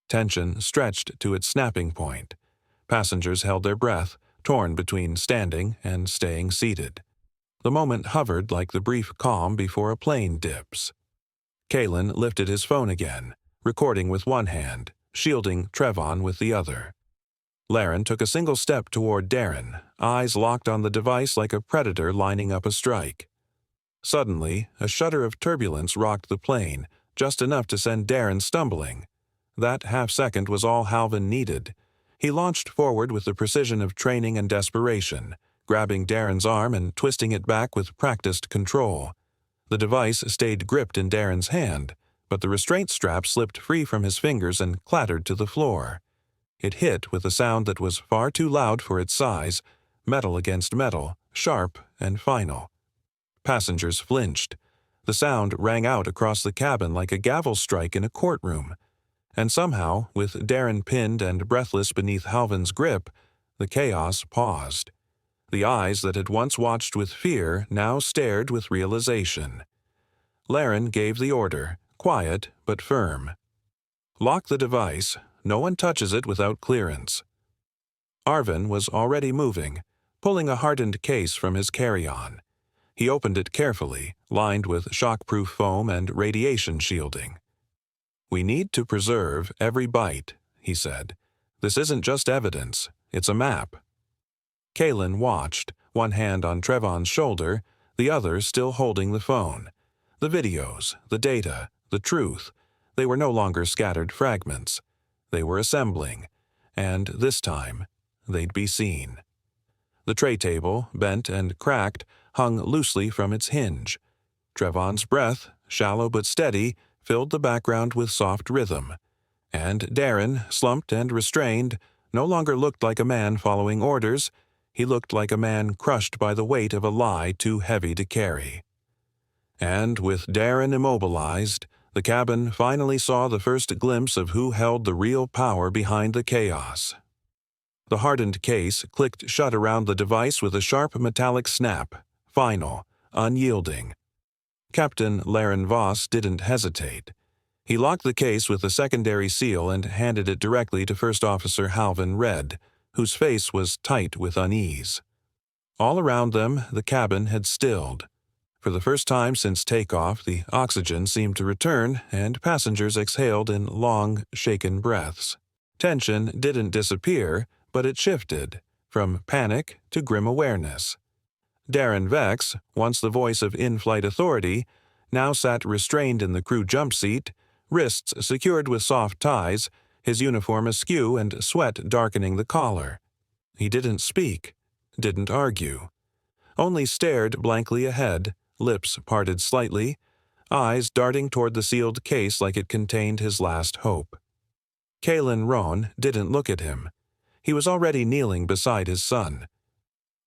Speaker 1: Tension stretched to its snapping point. Passengers held their breath, torn between standing and staying seated. The moment hovered like the brief calm before a plane dips. Kaelin lifted his phone again, recording with one hand, shielding Trevon with the other. Darrin took a single step toward Darrin, eyes locked on the device like a predator lining up a strike. Suddenly, a shudder of turbulence rocked the plane, just enough to send Darrin stumbling. That half-second was all Halvin needed. He launched forward with the precision of training and desperation, grabbing Darrin's arm and twisting it back with practiced control. The device stayed gripped in Darrin's hand, but the restraint strap slipped free from his fingers and clattered to the floor. It hit with a sound that was far too loud for its size, metal against metal, sharp and final. Passengers flinched. The sound rang out across the cabin like a gavel strike in a courtroom. And somehow, with Darrin pinned and breathless beneath Halvin's grip, the chaos paused. The eyes that had once watched with fear now stared with realization. Darrin gave the order, quiet but firm. "Lock the device. No one touches it without clearance." Arvin was already moving, pulling a hardened case from his carry-on. He opened it carefully, lined with shockproof foam and radiation shielding. "We need to preserve every byte," he said. "This isn't just evidence, it's a map." Kaelin watched, one hand on Trevon's shoulder, the other still holding the phone. The videos, the data, the truth, they were no longer scattered fragments. They were assembling, and this time, they'd be seen. The tray table, bent and cracked, hung loosely from its hinge. Trevon's breath, shallow but steady, filled the background with soft rhythm. And Darrin, slumped and restrained, no longer looked like a man following orders. He looked like a man crushed by the weight of a lie too heavy to carry. And with Darrin immobilized, the cabin finally saw the first glimpse of who held the real power behind the chaos. The hardened case clicked shut around the device with a sharp metallic snap, final, unyielding. Captain Laren Voss didn't hesitate. He locked the case with a secondary seal and handed it directly to First Officer Halvin Redd, whose face was tight with unease. All around them, the cabin had stilled. For the first time since takeoff, the oxygen seemed to return, and passengers exhaled in long, shaken breaths. Tension didn't disappear, but it shifted, from panic to grim awareness. Darrin Vex, once the voice of in-flight authority, now sat restrained in the crew jump seat, wrists secured with soft ties, his uniform askew and sweat darkening the collar. He didn't speak, didn't argue, only stared blankly ahead, lips parted slightly, eyes darting toward the sealed case like it contained his last hope. Kaelin Rhonn didn't look at him. He was already kneeling beside his son.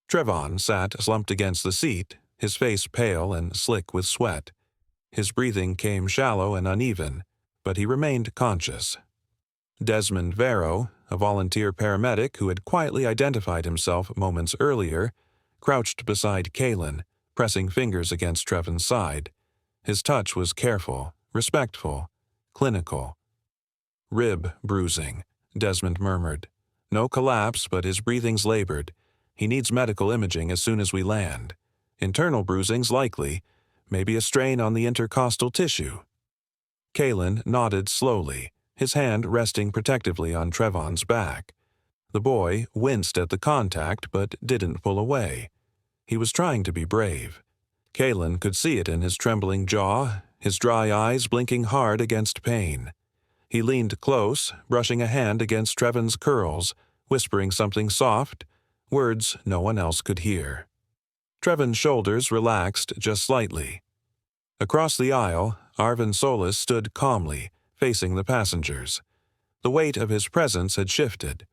Speaker 1: Trevon sat slumped against the seat, his face pale and slick with sweat. His breathing came shallow and uneven, but he remained conscious. Desmond Vero, a volunteer paramedic who had quietly identified himself moments earlier, crouched beside Kaelin, pressing fingers against Trevon's side. His touch was careful, respectful, clinical. "Rib bruising," Desmond murmured. "No collapse, but his breathing's labored. He needs medical imaging as soon as we land. Internal bruising's likely, maybe a strain on the intercostal tissue." Kaelin nodded slowly, his hand resting protectively on Trevon's back. The boy winced at the contact but didn't pull away. He was trying to be brave. Kaelin could see it in his trembling jaw, his dry eyes blinking hard against pain. He leaned close, brushing a hand against Trevon's curls, whispering something soft, words no one else could hear. Trevon's shoulders relaxed just slightly. Across the aisle, Arvin Solis stood calmly, facing the passengers. The weight of his presence had shifted.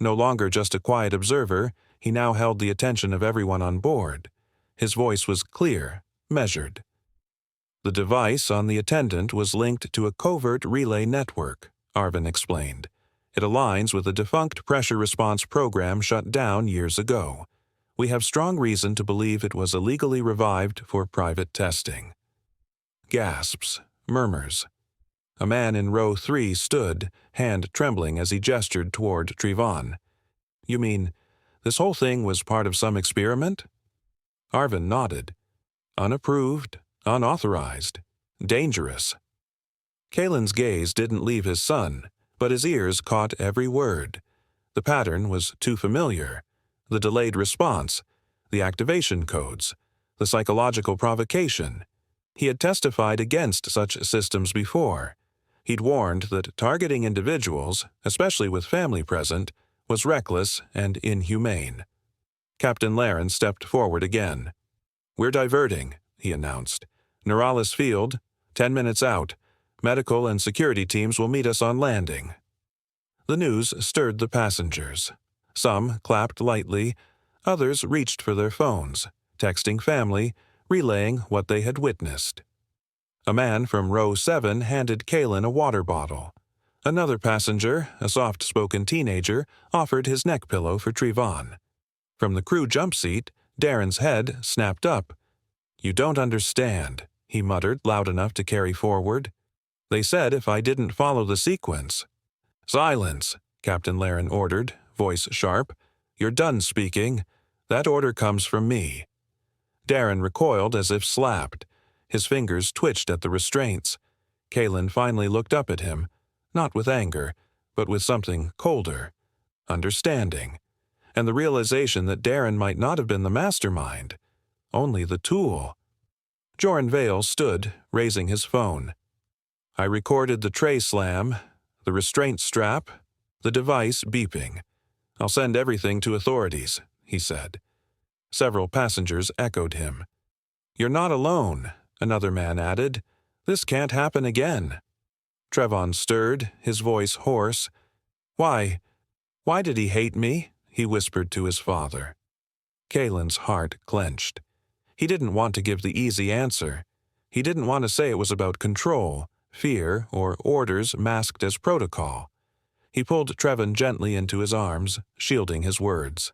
Speaker 1: No longer just a quiet observer, he now held the attention of everyone on board. His voice was clear, measured. "The device on the Attendant was linked to a covert relay network," Arvin explained. "It aligns with a defunct pressure response program shut down years ago. We have strong reason to believe it was illegally revived for private testing." Gasps, murmurs. A man in row 3 stood, hand trembling as he gestured toward Trevon. "You mean, this whole thing was part of some experiment?" Arvin nodded. "Unapproved, unauthorized, dangerous." Kaelin's gaze didn't leave his son, but his ears caught every word. The pattern was too familiar. The delayed response, the activation codes, the psychological provocation. He had testified against such systems before. He'd warned that targeting individuals, especially with family present, was reckless and inhumane. Captain Laren stepped forward again. "We're diverting," he announced. "Neuralis Field, 10 minutes out. Medical and security teams will meet us on landing." The news stirred the passengers. Some clapped lightly, others reached for their phones, texting family, relaying what they had witnessed. A man from row 7 handed Kaelin a water bottle. Another passenger, a soft-spoken teenager, offered his neck pillow for Trevon. From the crew jump seat, Darrin's head snapped up. "You don't understand," he muttered loud enough to carry forward. "They said if I didn't follow the sequence." "Silence," Captain Laren ordered, voice sharp. "You're done speaking. That order comes from me." Darrin recoiled as if slapped. His fingers twitched at the restraints. Kaelin finally looked up at him, not with anger, but with something colder, understanding, and the realization that Darrin might not have been the mastermind, only the tool. Joran Vale stood, raising his phone. I recorded the tray slam, the restraint strap, the device beeping. I'll send everything to authorities, he said. Several passengers echoed him. You're not alone, another man added. This can't happen again. Trevon stirred, his voice hoarse. Why did he hate me? He whispered to his father. Kaelin's heart clenched. He didn't want to give the easy answer. He didn't want to say it was about control, fear, or orders masked as protocol. He pulled Trevon gently into his arms, shielding his words.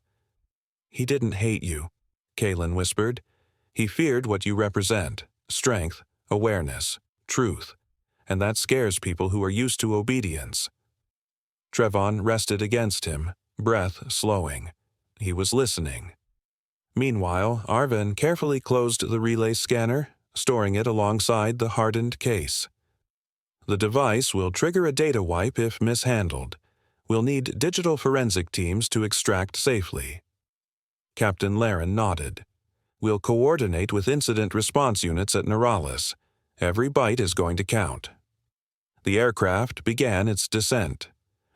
Speaker 1: He didn't hate you, Kaelin whispered. He feared what you represent, strength, awareness, truth, and that scares people who are used to obedience. Trevon rested against him, breath slowing. He was listening. Meanwhile, Arven carefully closed the relay scanner, storing it alongside the hardened case. The device will trigger a data wipe if mishandled. We'll need digital forensic teams to extract safely. Captain Laren nodded. We'll coordinate with incident response units at Neuralis. Every byte is going to count. The aircraft began its descent.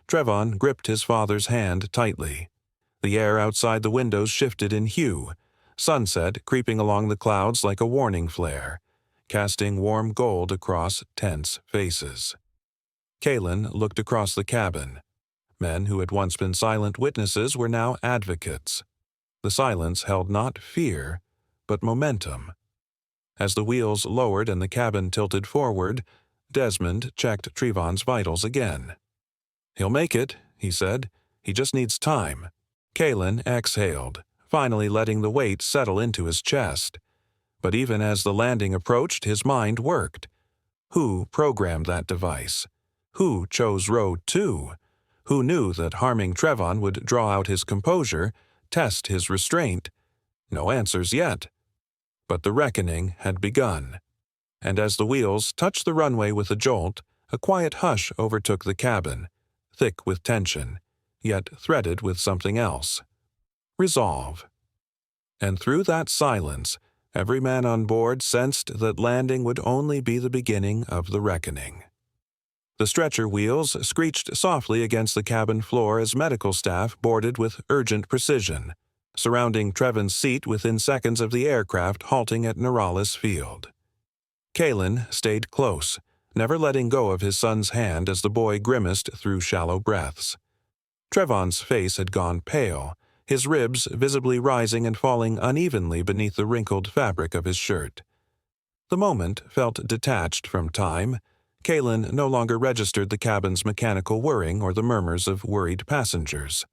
Speaker 1: Trevon gripped his father's hand tightly. The air outside the windows shifted in hue, sunset creeping along the clouds like a warning flare, casting warm gold across tense faces. Kaelin looked across the cabin. Men who had once been silent witnesses were now advocates. The silence held not fear, but momentum. As the wheels lowered and the cabin tilted forward, Desmond checked Trevon's vitals again. He'll make it, he said. He just needs time. Kaelin exhaled, finally letting the weight settle into his chest. But even as the landing approached, his mind worked. Who programmed that device? Who chose Road 2? Who knew that harming Trevon would draw out his composure, test his restraint? No answers yet. But the reckoning had begun. And as the wheels touched the runway with a jolt, a quiet hush overtook the cabin, thick with tension, yet threaded with something else. Resolve. And through that silence, every man on board sensed that landing would only be the beginning of the reckoning. The stretcher wheels screeched softly against the cabin floor as medical staff boarded with urgent precision, surrounding Trevon's seat within seconds of the aircraft halting at Neuralis Field. Kaelin stayed close, never letting go of his son's hand as the boy grimaced through shallow breaths. Trevon's face had gone pale, his ribs visibly rising and falling unevenly beneath the wrinkled fabric of his shirt. The moment felt detached from time. Kaelin no longer registered the cabin's mechanical whirring or the murmurs of worried passengers.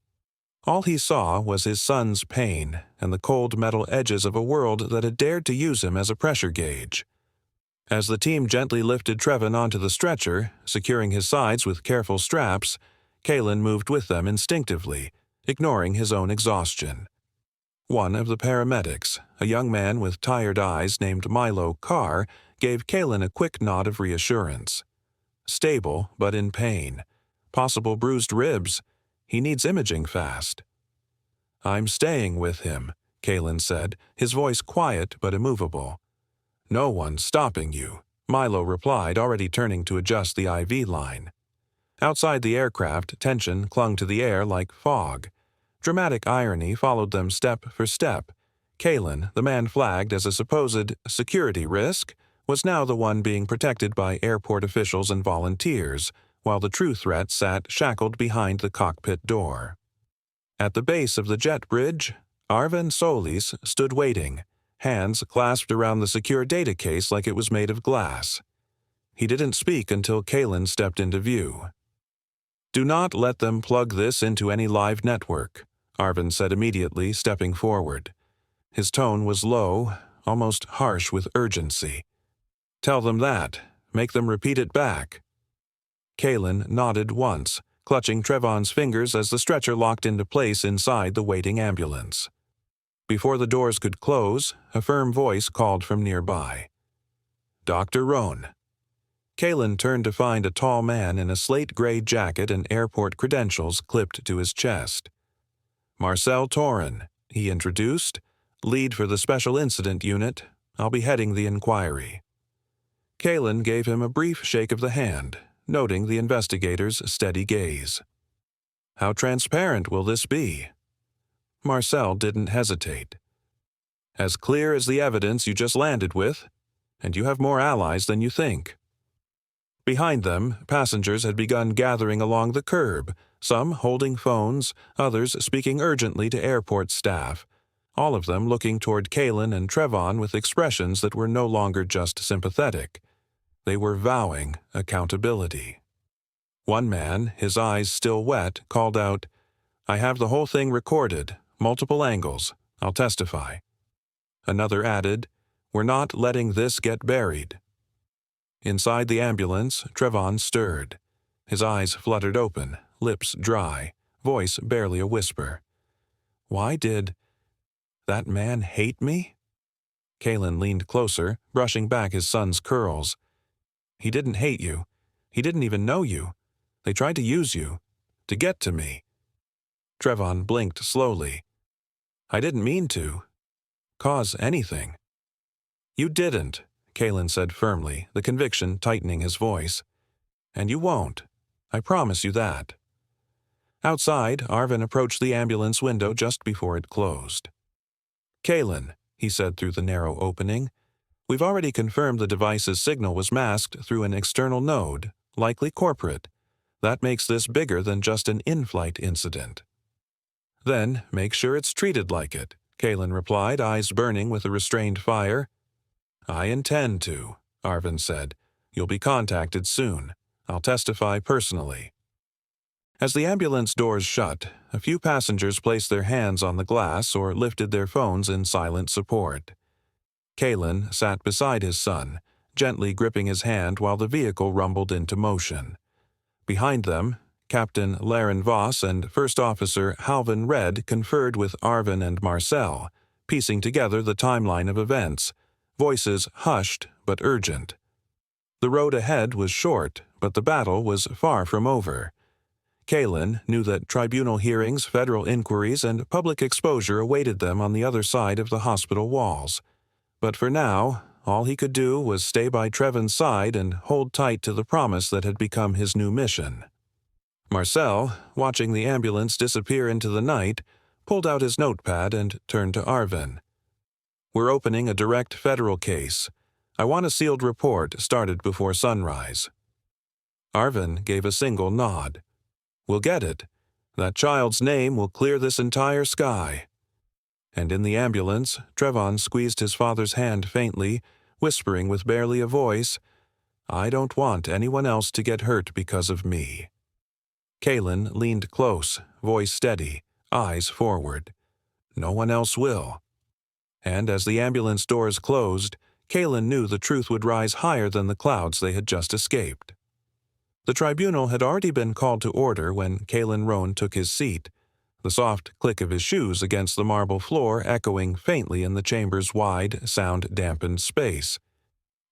Speaker 1: All he saw was his son's pain and the cold metal edges of a world that had dared to use him as a pressure gauge. As the team gently lifted Trevon onto the stretcher, securing his sides with careful straps, Kaelin moved with them instinctively, ignoring his own exhaustion. One of the paramedics, a young man with tired eyes named Milo Carr, gave Kaelin a quick nod of reassurance. Stable, but in pain. Possible bruised ribs. He needs imaging fast. I'm staying with him, Kaelin said, his voice quiet but immovable. No one's stopping you, Milo replied, already turning to adjust the IV line. Outside the aircraft, tension clung to the air like fog. Dramatic irony followed them step for step. Kaelin, the man flagged as a supposed security risk, was now the one being protected by airport officials and volunteers, while the true threat sat shackled behind the cockpit door. At the base of the jet bridge, Arven Solis stood waiting, hands clasped around the secure data case like it was made of glass. He didn't speak until Kaelin stepped into view. Do not let them plug this into any live network, Arven said immediately, stepping forward. His tone was low, almost harsh with urgency. Tell them that. Make them repeat it back. Kaelin nodded once, clutching Trevon's fingers as the stretcher locked into place inside the waiting ambulance. Before the doors could close, a firm voice called from nearby. Dr. Rhonn. Kaelin turned to find a tall man in a slate-gray jacket and airport credentials clipped to his chest. "Marcel Torrin," he introduced, "lead for the Special Incident Unit. I'll be heading the inquiry." Kaelin gave him a brief shake of the hand, noting the investigator's steady gaze. "How transparent will this be?" Marcel didn't hesitate. "As clear as the evidence you just landed with, and you have more allies than you think." Behind them, passengers had begun gathering along the curb, some holding phones, others speaking urgently to airport staff, all of them looking toward Kaelin and Trevon with expressions that were no longer just sympathetic. They were vowing accountability. One man, his eyes still wet, called out, "I have the whole thing recorded, multiple angles. I'll testify." Another added, "We're not letting this get buried." Inside the ambulance, Trevon stirred. His eyes fluttered open, lips dry, voice barely a whisper. "Why did that man hate me?" Kaelin leaned closer, brushing back his son's curls. "He didn't hate you. He didn't even know you. They tried to use you, to get to me." Trevon blinked slowly. "I didn't mean to cause anything." "You didn't," Kaelin said firmly, the conviction tightening his voice. "And you won't. I promise you that." Outside, Arvin approached the ambulance window just before it closed. "Kaelin," he said through the narrow opening, "we've already confirmed the device's signal was masked through an external node, likely corporate. That makes this bigger than just an in-flight incident." "Then make sure it's treated like it," Kaelin replied, eyes burning with a restrained fire. "I intend to," Arvin said. "You'll be contacted soon. I'll testify personally." As the ambulance doors shut, a few passengers placed their hands on the glass or lifted their phones in silent support. Kaelin sat beside his son, gently gripping his hand while the vehicle rumbled into motion. Behind them, Captain Laren Voss and First Officer Halvin Red conferred with Arvin and Marcel, piecing together the timeline of events, voices hushed but urgent. The road ahead was short, but the battle was far from over. Kaelin knew that tribunal hearings, federal inquiries, and public exposure awaited them on the other side of the hospital walls. But for now, all he could do was stay by Trevon's side and hold tight to the promise that had become his new mission. Marcel, watching the ambulance disappear into the night, pulled out his notepad and turned to Arvin. "We're opening a direct federal case. I want a sealed report started before sunrise." Arvin gave a single nod. "We'll get it. That child's name will clear this entire sky." And in the ambulance, Trevon squeezed his father's hand faintly, whispering with barely a voice, "I don't want anyone else to get hurt because of me." Kaelin leaned close, voice steady, eyes forward. "No one else will." And as the ambulance doors closed, Kaelin knew the truth would rise higher than the clouds they had just escaped. The tribunal had already been called to order when Kaelin Rhonn took his seat, the soft click of his shoes against the marble floor echoing faintly in the chamber's wide, sound-dampened space.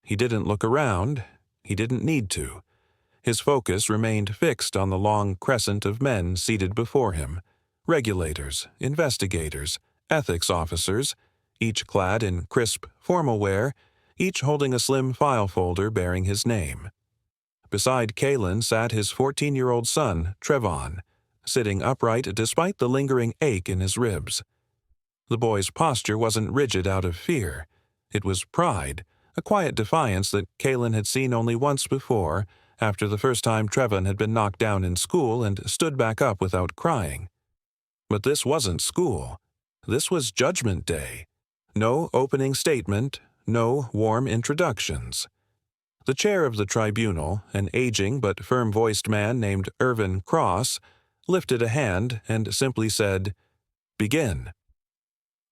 Speaker 1: He didn't look around. He didn't need to. His focus remained fixed on the long crescent of men seated before him, regulators, investigators, ethics officers, each clad in crisp, formal wear, each holding a slim file folder bearing his name. Beside Kaelin sat his 14-year-old son, Trevon, sitting upright despite the lingering ache in his ribs. The boy's posture wasn't rigid out of fear. It was pride, a quiet defiance that Kaelin had seen only once before, after the first time Trevon had been knocked down in school and stood back up without crying. But this wasn't school. This was Judgment Day. No opening statement, no warm introductions. The chair of the tribunal, an aging but firm-voiced man named Irvin Cross, lifted a hand and simply said, "Begin."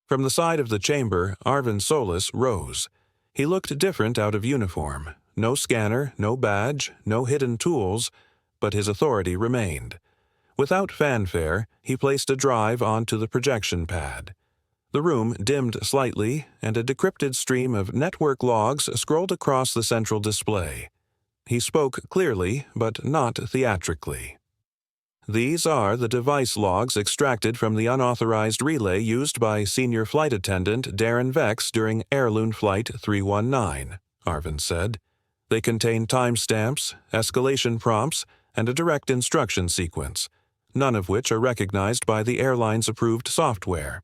Speaker 1: From the side of the chamber, Arvin Solis rose. He looked different out of uniform. No scanner, no badge, no hidden tools, but his authority remained. Without fanfare, he placed a drive onto the projection pad. The room dimmed slightly, and a decrypted stream of network logs scrolled across the central display. He spoke clearly, but not theatrically. These are the device logs extracted from the unauthorized relay used by Senior Flight Attendant Darrin Vex during Heirloom Flight 319, Arvin said. They contain timestamps, escalation prompts, and a direct instruction sequence, none of which are recognized by the airline's approved software.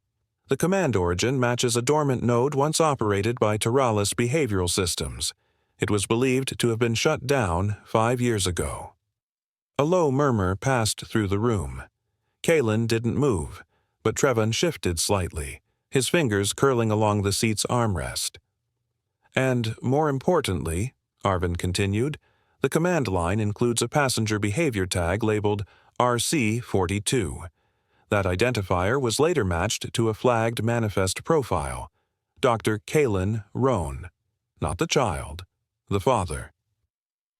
Speaker 1: The command origin matches a dormant node once operated by Taralis Behavioral Systems. It was believed to have been shut down 5 years ago. A low murmur passed through the room. Kaelin didn't move, but Trevon shifted slightly, his fingers curling along the seat's armrest. And, more importantly, Arvin continued, the command line includes a passenger behavior tag labeled RC-42. That identifier was later matched to a flagged manifest profile, Dr. Kaelin Rhonn, not the child, the father.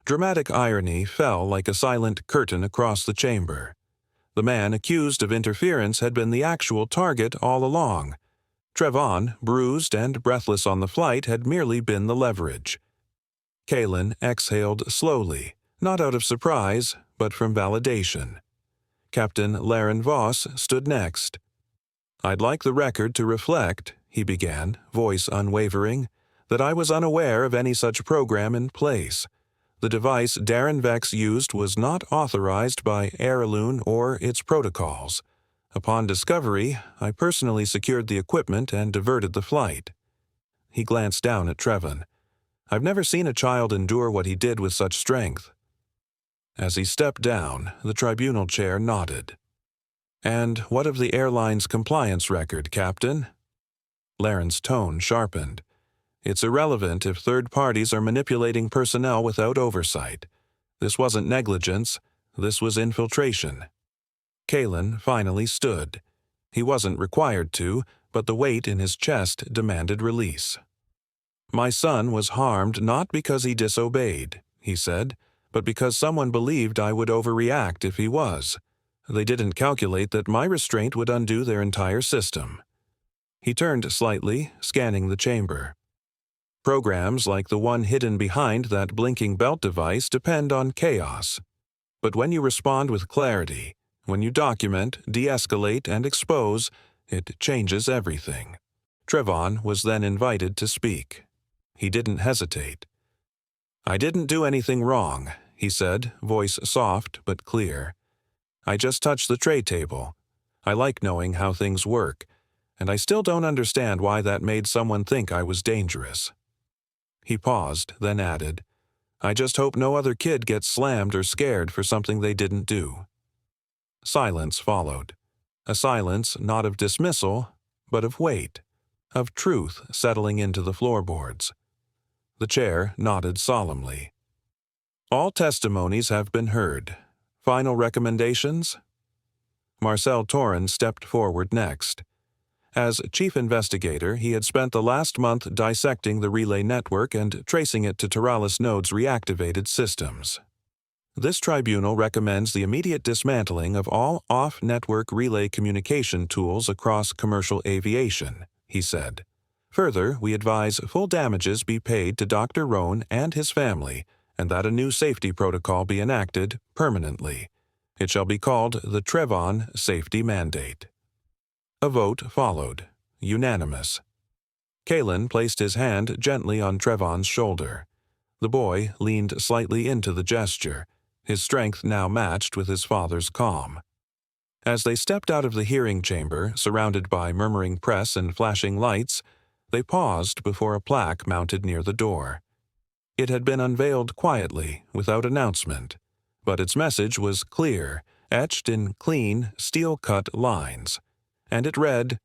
Speaker 1: Dramatic irony fell like a silent curtain across the chamber. The man accused of interference had been the actual target all along. Trevon, bruised and breathless on the flight, had merely been the leverage. Kaelin exhaled slowly, not out of surprise, but from validation. Captain Laren Voss stood next. "I'd like the record to reflect," he began, voice unwavering, "that I was unaware of any such program in place. The device Darrin Vex used was not authorized by Heirloom or its protocols. Upon discovery, I personally secured the equipment and diverted the flight." He glanced down at Trevon. "I've never seen a child endure what he did with such strength." As he stepped down, the tribunal chair nodded. "And what of the airline's compliance record, Captain?" Laren's tone sharpened. "It's irrelevant if third parties are manipulating personnel without oversight. This wasn't negligence, this was infiltration." Kaelin finally stood. He wasn't required to, but the weight in his chest demanded release. "My son was harmed not because he disobeyed," he said, "but because someone believed I would overreact if he was. They didn't calculate that my restraint would undo their entire system." He turned slightly, scanning the chamber. "Programs like the one hidden behind that blinking belt device depend on chaos. But when you respond with clarity, when you document, de-escalate, and expose, it changes everything." Trevon was then invited to speak. He didn't hesitate. "I didn't do anything wrong," he said, voice soft but clear. "I just touched the tray table. I like knowing how things work, and I still don't understand why that made someone think I was dangerous." He paused, then added, "I just hope no other kid gets slammed or scared for something they didn't do." Silence followed. A silence not of dismissal, but of weight, of truth settling into the floorboards. The chair nodded solemnly. "All testimonies have been heard. Final recommendations?" Marcel Torren stepped forward next. As chief investigator, he had spent the last month dissecting the relay network and tracing it to Taralis Node's reactivated systems. "This tribunal recommends the immediate dismantling of all off-network relay communication tools across commercial aviation," he said. "Further, we advise full damages be paid to Dr. Rhonn and his family, and that a new safety protocol be enacted permanently. It shall be called the Trevon Safety Mandate." A vote followed, unanimous. Kaelin placed his hand gently on Trevon's shoulder. The boy leaned slightly into the gesture, his strength now matched with his father's calm. As they stepped out of the hearing chamber, surrounded by murmuring press and flashing lights, they paused before a plaque mounted near the door. It had been unveiled quietly, without announcement, but its message was clear, etched in clean, steel-cut lines. And it read,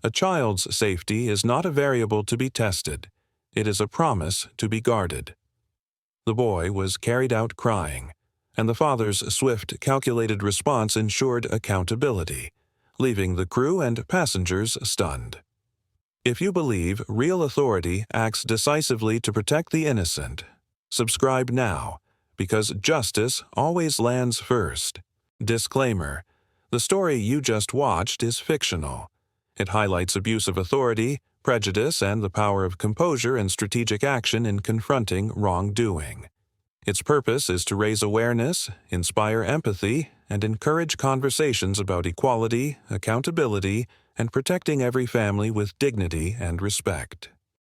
Speaker 1: "A child's safety is not a variable to be tested. It is a promise to be guarded." The boy was carried out crying, and the father's swift, calculated response ensured accountability, leaving the crew and passengers stunned. If you believe real authority acts decisively to protect the innocent, subscribe now, because justice always lands first. Disclaimer: the story you just watched is fictional. It highlights abuse of authority, prejudice, and the power of composure and strategic action in confronting wrongdoing. Its purpose is to raise awareness, inspire empathy, and encourage conversations about equality, accountability, and protecting every family with dignity and respect.